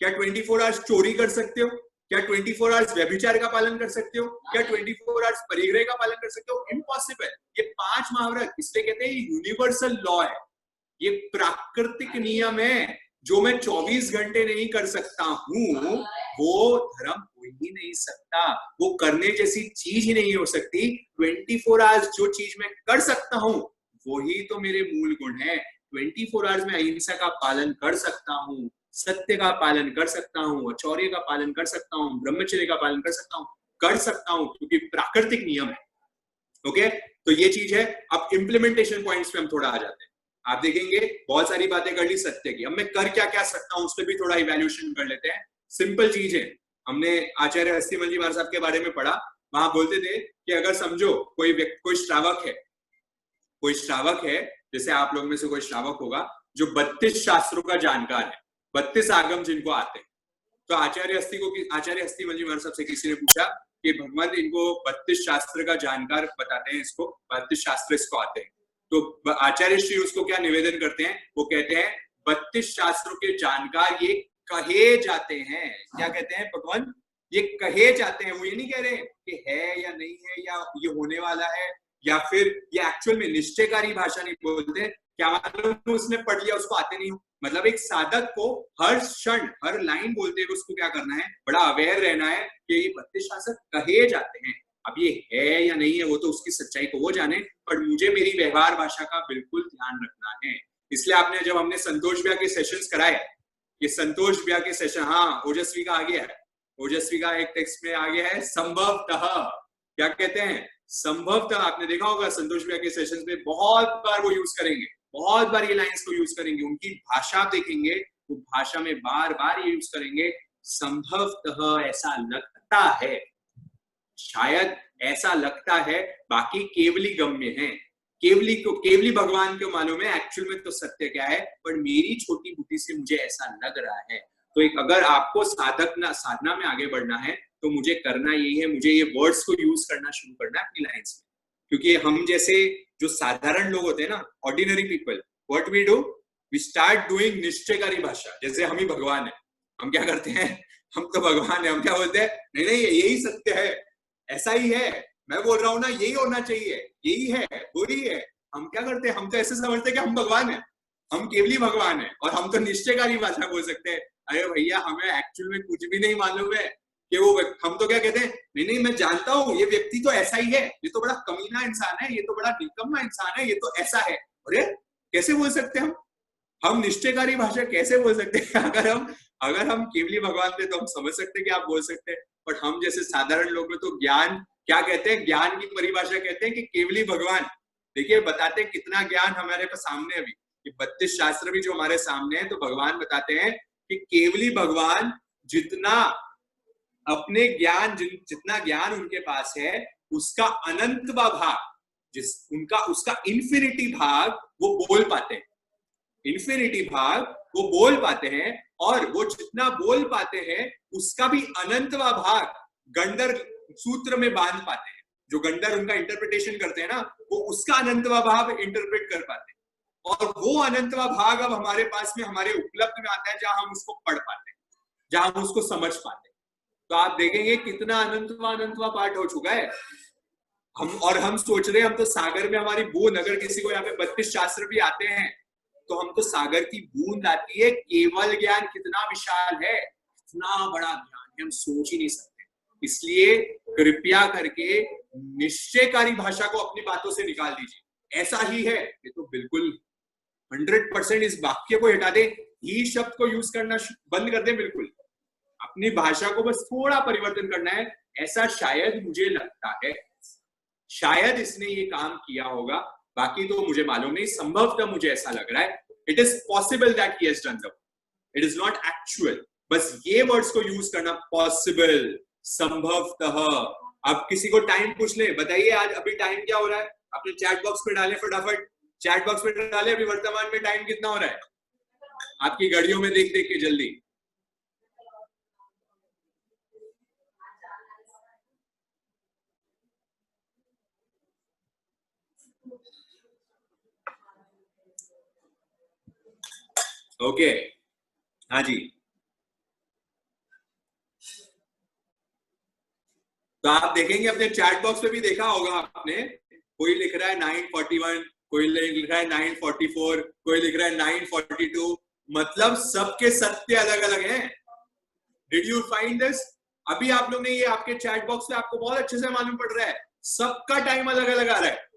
क्या 24 आवर्स चोरी कर सकते हो? क्या 24 आवर्स व्यभिचार का पालन कर सकते हो? क्या 24 आवर्स परिग्रह का पालन कर सकते हो? इम्पॉसिबल। ये 5 महाव्रत, इसलिए कहते हैं यूनिवर्सल लॉ है, ये प्राकृतिक नियम है। जो मैं 24 घंटे नहीं कर सकता हूं वो धर्म हो ही नहीं सकता, वो करने जैसी चीज ही नहीं हो सकती। 24 आवर्स जो चीज मैं कर सकता हूं वही तो मेरे मूल गुण है। 24 आवर्स में अहिंसा का पालन कर सकता हूँ, सत्य का पालन कर सकता हूँ, अचौर्य का पालन कर सकता हूँ, ब्रह्मचर्य का पालन कर सकता हूँ क्योंकि प्राकृतिक नियम है। ओके, तो ये चीज है। अब इम्प्लीमेंटेशन पॉइंट्स पे हम थोड़ा आ जाते हैं। आप देखेंगे बहुत सारी बातें कर ली सत्य की, अब मैं कर क्या क्या सकता हूँ उस पर भी थोड़ा इवैल्यूएशन कर लेते हैं। सिंपल चीज है, हमने आचार्य हस्तिमल जी महाराज साहब के बारे में पढ़ा, वहां बोलते थे कि अगर समझो कोई व्यक्ति, कोई श्रावक है, जैसे आप लोग में से कोई श्रावक होगा जो 32 शास्त्रों का जानकार है, 32 आगम जिनको आते हैं, तो आचार्य हस्तिमल जी महाराज साहब से किसी ने पूछा कि भगवान इनको 32 शास्त्र का जानकार बताते हैं, इसको 32 शास्त्र इसको आते हैं, तो आचार्य श्री उसको क्या निवेदन करते हैं? वो कहते हैं 32 शास्त्रों के जानकार ये कहे जाते हैं। क्या कहते हैं भगवान? ये कहे जाते हैं। वो ये नहीं कह रहे कि है या नहीं है, या ये होने वाला है, या फिर ये एक्चुअल में निश्चयकारी भाषा नहीं बोलते। क्या मालूम उसने पढ़ लिया उसको आते नहीं हो। मतलब एक साधक को हर क्षण हर लाइन बोलते हुए उसको क्या करना है? बड़ा अवेयर रहना है कि ये 32 शास्त्र कहे जाते हैं। अब ये है या नहीं है वो तो उसकी सच्चाई को वो जाने, पर मुझे मेरी व्यवहार भाषा का बिल्कुल ध्यान रखना है। इसलिए आपने जब हमने संतोष ब्याह के सेशंस कराए, ये संतोष ब्याह के सेशन, हाँ ओजस्वी का आ गया है, ओजस्वी का एक टेक्स्ट में आ गया है संभवतः। क्या कहते हैं? संभवतः। आपने देखा होगा संतोष ब्याह के सेशंस में बहुत बार वो यूज करेंगे, बहुत बार ये लाइंस को यूज करेंगे। उनकी भाषा देखेंगे, वो भाषा में बार बार ये यूज करेंगे, संभवतः ऐसा लगता है, शायद ऐसा लगता है, बाकी केवली गम्य है। केवली भगवान को मालूम है एक्चुअल में तो सत्य क्या है, पर मेरी छोटी बुद्धि से मुझे ऐसा लग रहा है। तो एक अगर आपको साधना में आगे बढ़ना है तो मुझे करना यही है, मुझे ये वर्ड्स को यूज करना शुरू करना है अपनी लाइन्स में। क्योंकि हम जैसे जो साधारण लोग होते हैं ना, ordinary people, what we do, we start doing निश्चयकारी भाषा। जैसे हम ही भगवान है, हम क्या करते हैं? हम तो भगवान है, हम क्या बोलते हैं? नहीं नहीं यही सत्य है, ऐसा ही है, मैं बोल रहा हूँ ना यही होना चाहिए, यही है, वही है। हम क्या करते हैं? हम तो ऐसे समझते हैं कि हम भगवान है, हम केवली भगवान है, और हम तो निश्चयकारी भाषा बोल सकते हैं। अरे भैया हमें एक्चुअल में कुछ भी नहीं मालूम है कि वो, हम तो क्या कहते हैं? नहीं नहीं मैं जानता हूँ ये व्यक्ति तो ऐसा ही है, ये तो बड़ा कमीना इंसान है, ये तो बड़ा निकम्मा इंसान है, ये तो ऐसा है। अरे कैसे बोल सकते हैं हम निश्चयकारी भाषा कैसे बोल सकते हैं? अगर हम केवली भगवान थे तो हम समझ सकते हैं कि आप बोल सकते हैं, बट हम जैसे साधारण लोग में तो ज्ञान क्या कहते हैं? ज्ञान की परिभाषा कहते हैं कि केवली भगवान। देखिए बताते हैं कितना ज्ञान हमारे पास सामने अभी, कि 32 शास्त्र भी जो हमारे सामने है, तो भगवान बताते हैं कि केवली भगवान जितना अपने ज्ञान, जितना ज्ञान उनके पास है उसका अनंत भाग, उसका इन्फिनिटी भाग वो बोल पाते हैं, इन्फिनिटी भाग वो बोल पाते हैं। और वो जितना बोल पाते हैं उसका भी अनंतवा भाग गंडर सूत्र में बांध पाते हैं। जो गंडर उनका इंटरप्रिटेशन करते हैं ना, वो उसका अनंतवा भाग इंटरप्रेट कर पाते हैं, और वो अनंतवा भाग अब हमारे पास में, हमारे उपलब्ध में आता है, जहां हम उसको पढ़ पाते हैं, जहां हम उसको समझ पाते हैं। तो आप देखेंगे कितना अनंतवा पाठ हो चुका है। हम सोच रहे हैं हम तो सागर में हमारी बूंद, अगर किसी को यहाँ पे 32 शास्त्र भी आते हैं तो हम तो सागर की बूंद आती है। केवल ज्ञान कितना विशाल है, कितना बड़ा ज्ञान है, हम सोच ही नहीं सकते। इसलिए कृपया करके निश्चयकारी भाषा को अपनी बातों से निकाल दीजिए। ऐसा ही है, ये तो बिल्कुल 100% इस वाक्य को हटा दे, ही शब्द को यूज करना बंद कर दे, बिल्कुल अपनी भाषा को बस थोड़ा परिवर्तन करना है। ऐसा शायद मुझे लगता है, शायद इसने ये काम किया होगा, बाकी तो मुझे मालूम नहीं, संभवतः मुझे ऐसा लग रहा है। It is possible that he has done the work. It is not actual. बस ये वर्ड्स को यूज करना, पॉसिबल, संभवतः। अब किसी को टाइम पूछ ले, बताइए आज अभी टाइम क्या हो रहा है, अपने चैट बॉक्स में डालें, फटाफट चैट बॉक्स में डालें अभी वर्तमान में टाइम कितना हो रहा है आपकी घड़ियों में, देख देख के जल्दी। ओके हाँ जी, तो आप देखेंगे अपने चैट बॉक्स में भी देखा होगा आपने, कोई लिख रहा है 941, कोई लिख रहा है 944, कोई लिख रहा है 942, मतलब सबके सत्य अलग अलग हैं। Did you find this? अभी आप लोग ने ये आपके चैट बॉक्स में आपको बहुत अच्छे से मालूम पड़ रहा है, सबका टाइम अलग अलग आ रहा है,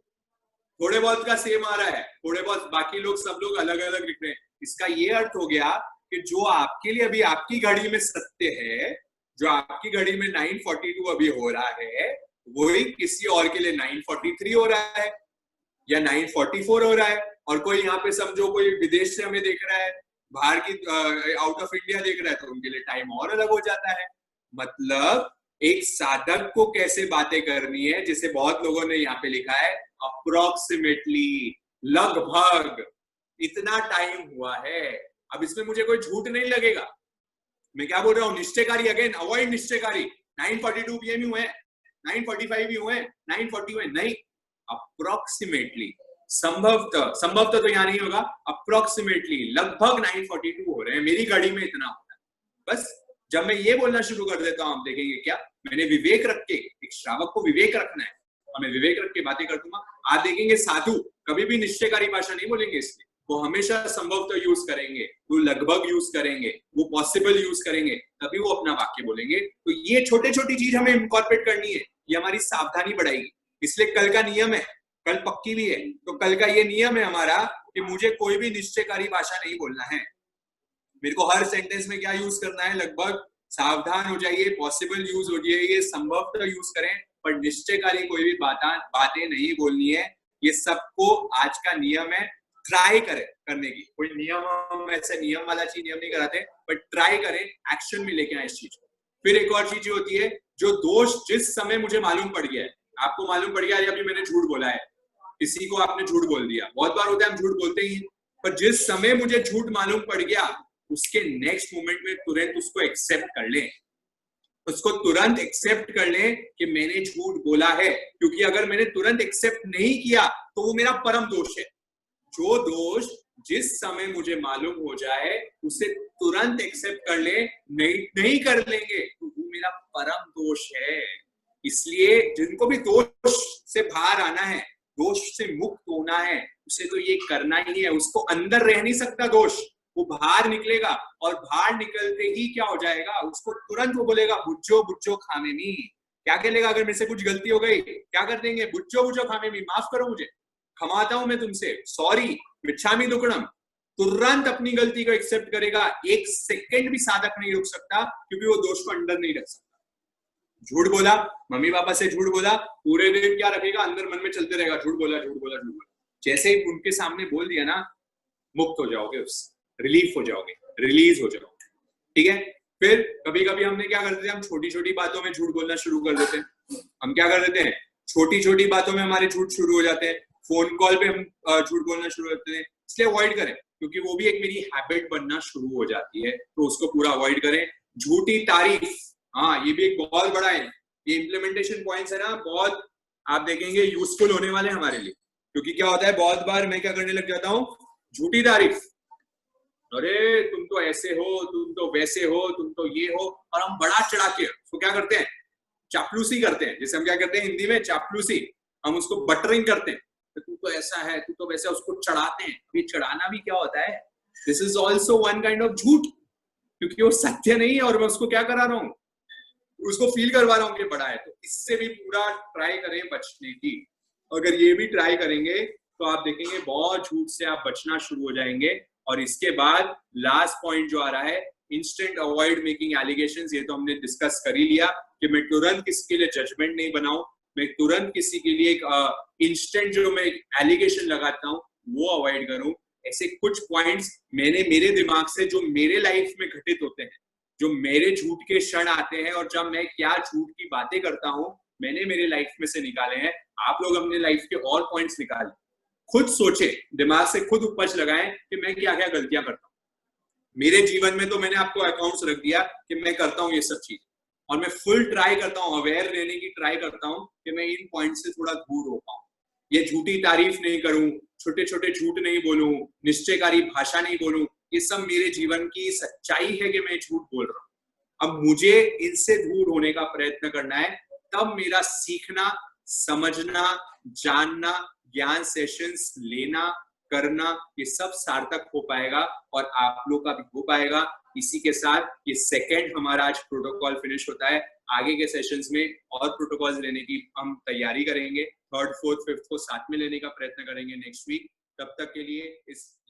थोड़े बहुत का सेम आ रहा है, थोड़े बहुत बाकी लोग सब लोग अलग अलग लिख रहे हैं। इसका ये अर्थ हो गया कि जो आपके लिए अभी आपकी घड़ी में सत्य है, जो आपकी घड़ी में 942 अभी हो रहा है, वही किसी और के लिए 943 हो रहा है या 944 हो रहा है। और कोई यहाँ पे समझो कोई विदेश से हमें देख रहा है, बाहर की आउट ऑफ इंडिया देख रहा है, तो उनके लिए टाइम और अलग हो जाता है। मतलब एक साधक को कैसे बातें करनी है, जिसे बहुत लोगों ने यहाँ पे लिखा है अप्रोक्सीमेटली, लगभग इतना टाइम हुआ है। अब इसमें मुझे कोई झूठ नहीं लगेगा, मैं क्या बोल रहा हूँ, निश्चयकारी, अगेन अवॉइड निश्चयकारी। 942 पीएम हुए, 945 भी हुए, 940 हुए, नहीं, अप्रोक्सीमेटली, संभवतः तो यहाँ नहीं होगा, अप्रोक्सीमेटली लगभग 942 हो रहे हैं, मेरी घड़ी में इतना होता है। बस जब मैं ये बोलना शुरू कर देता हूँ, आप देखेंगे क्या, मैंने विवेक रख के, एक श्रावक को विवेक रखना है और मैं विवेक रख के बातें कर दूंगा। आप देखेंगे साधु कभी भी निश्चयकारी भाषा नहीं बोलेंगे, इसलिए वो हमेशा संभवतः यूज करेंगे, वो लगभग यूज करेंगे, वो पॉसिबल यूज करेंगे, तभी वो अपना वाक्य बोलेंगे। तो ये छोटी छोटी चीज हमें इनकॉर्पोरेट करनी है, ये हमारी सावधानी बढ़ाएगी। इसलिए कल का नियम है, कल पक्की भी है, तो कल का ये नियम है हमारा कि मुझे कोई भी निश्चयकारी भाषा नहीं बोलना है। मेरे को हर सेंटेंस में क्या यूज करना है, लगभग, सावधान हो जाइए, पॉसिबल यूज हो जाइए, संभवतः यूज करें, पर निश्चयकारी कोई भी बातें नहीं बोलनी है। ये सबको आज का नियम है, ट्राई करें करने की। कोई नियम, ऐसे नियम वाला चीज नियम नहीं कराते, बट ट्राई करें, एक्शन में लेके आए इस चीज को। फिर एक और चीज होती है, जो दोष जिस समय मुझे मालूम पड़ गया है, आपको मालूम पड़ गया है अभी मैंने झूठ बोला है, किसी को आपने झूठ बोल दिया, बहुत बार होता है हम झूठ बोलते ही, पर जिस समय मुझे झूठ मालूम पड़ गया, उसके नेक्स्ट मोमेंट में तुरंत उसको एक्सेप्ट कर लें, उसको तुरंत एक्सेप्ट कर लें कि मैंने झूठ बोला है। क्योंकि अगर मैंने तुरंत एक्सेप्ट नहीं किया तो वो मेरा परम दोष है। जो दोष जिस समय मुझे मालूम हो जाए उसे तुरंत एक्सेप्ट कर ले, नहीं कर लेंगे तो वो मेरा परम दोष है। इसलिए जिनको भी दोष से बाहर आना है, दोष से मुक्त होना है, उसे तो ये करना ही है। उसको अंदर रह नहीं सकता दोष, वो बाहर निकलेगा, और बाहर निकलते ही क्या हो जाएगा, उसको तुरंत वो बोलेगा बुज्जो बुज्जो खामेमी। क्या कहेगा, अगर मेरे से कुछ गलती हो गई क्या कर देंगे, बुज्जो बुज्जो खामेमी, माफ करो मुझे, क्षमाता हूं मैं तुमसे, सॉरी, मिच्छामी दुक्कडम। तुरंत अपनी गलती को एक्सेप्ट करेगा, एक सेकंड भी साधक नहीं रुक सकता, क्योंकि वो दोष को अंदर नहीं रख सकता। झूठ बोला, मम्मी पापा से झूठ बोला, पूरे दिन क्या रखेगा, अंदर मन में चलते रहेगा, झूठ बोला झूठ बोला झूठ बोला। जैसे ही उनके सामने बोल दिया ना, मुक्त हो जाओगे, उससे रिलीफ हो जाओगे, रिलीज हो जाओगे, ठीक है। फिर कभी कभी हमने क्या करते हैं, हम छोटी छोटी बातों में झूठ बोलना शुरू कर देते हैं। हम क्या कर देते हैं, छोटी छोटी बातों में हमारे झूठ शुरू हो जाते हैं, फोन कॉल पे हम झूठ बोलना शुरू करते हैं। इसलिए अवॉइड करें, क्योंकि वो भी एक मेरी हैबिट बनना शुरू हो जाती है, तो उसको पूरा अवॉइड करें। झूठी तारीफ, हाँ ये भी एक बहुत बड़ा है, ये इम्प्लीमेंटेशन पॉइंट्स है ना, बहुत आप देखेंगे यूजफुल होने वाले हमारे लिए। क्योंकि क्या होता है, बहुत बार मैं क्या करने लग जाता हूँ, झूठी तारीफ, अरे तुम तो ऐसे हो, तुम तो वैसे हो, तुम तो ये हो, और हम बड़ा चढ़ा के उसको क्या करते हैं, चापलूसी करते हैं। जैसे हम क्या करते हैं हिंदी में, चापलूसी, हम उसको बटरिंग करते हैं, तू तो ऐसा है, तू तो वैसा, उसको चढ़ाते हैं। अभी चढ़ाना भी क्या होता है, this is also one kind of झूठ, क्योंकि वो सत्य नहीं है और मैं उसको क्या करा रहा हूँ, उसको फील करवा रहा हूँ कि बड़ा है। तो इससे भी पूरा ट्राई करें बचने की। अगर ये भी ट्राई करेंगे तो आप देखेंगे बहुत झूठ से आप बचना शुरू हो जाएंगे। और इसके बाद लास्ट पॉइंट जो आ रहा है, इंस्टेंट अवॉइड मेकिंग एलिगेशंस। ये तो हमने डिस्कस कर ही लिया कि मैं तुरंत किसी के लिए जजमेंट नहीं बनाऊं, मैं तुरंत किसी के लिए एक इंस्टेंट जो मैं एलिगेशन लगाता हूं वो अवॉइड करूं। ऐसे कुछ पॉइंट्स मैंने मेरे दिमाग से जो मेरे लाइफ में घटित होते हैं, जो मेरे झूठ के क्षण आते हैं और जब मैं क्या झूठ की बातें करता हूँ, मैंने मेरे लाइफ में से निकाले हैं। आप लोग अपने लाइफ के और पॉइंट्स निकालें, खुद सोचे, दिमाग से खुद उपज लगाएं कि मैं क्या क्या गलतियां करता हूँ। मेरे जीवन में तो मैंने आपको अकाउंट्स रख दिया कि मैं करता हूँ ये सब चीज, और मैं फुल ट्राई करता हूँ, अवेयर रहने की ट्राई करता हूँ कि मैं इन पॉइंट से थोड़ा दूर हो पाऊँ। ये झूठी तारीफ नहीं करूं, छोटे छोटे झूठ नहीं बोलूं, निश्चयकारी भाषा नहीं बोलूं, ये सब मेरे जीवन की सच्चाई है कि मैं झूठ बोल रहा हूं। अब मुझे इनसे दूर होने का प्रयत्न करना है, तब मेरा सीखना, समझना, जानना, ज्ञान सेशंस लेना, करना, ये सब सार्थक हो पाएगा और आप लोग का भी हो पाएगा। इसी के साथ ये सेकंड हमारा आज प्रोटोकॉल फिनिश होता है। आगे के सेशंस में और प्रोटोकॉल्स लेने की हम तैयारी करेंगे, थर्ड, फोर्थ, फिफ्थ को साथ में लेने का प्रयत्न करेंगे नेक्स्ट वीक। तब तक के लिए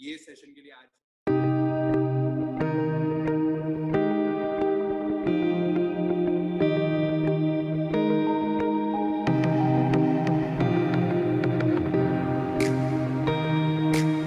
ये सेशन के लिए आज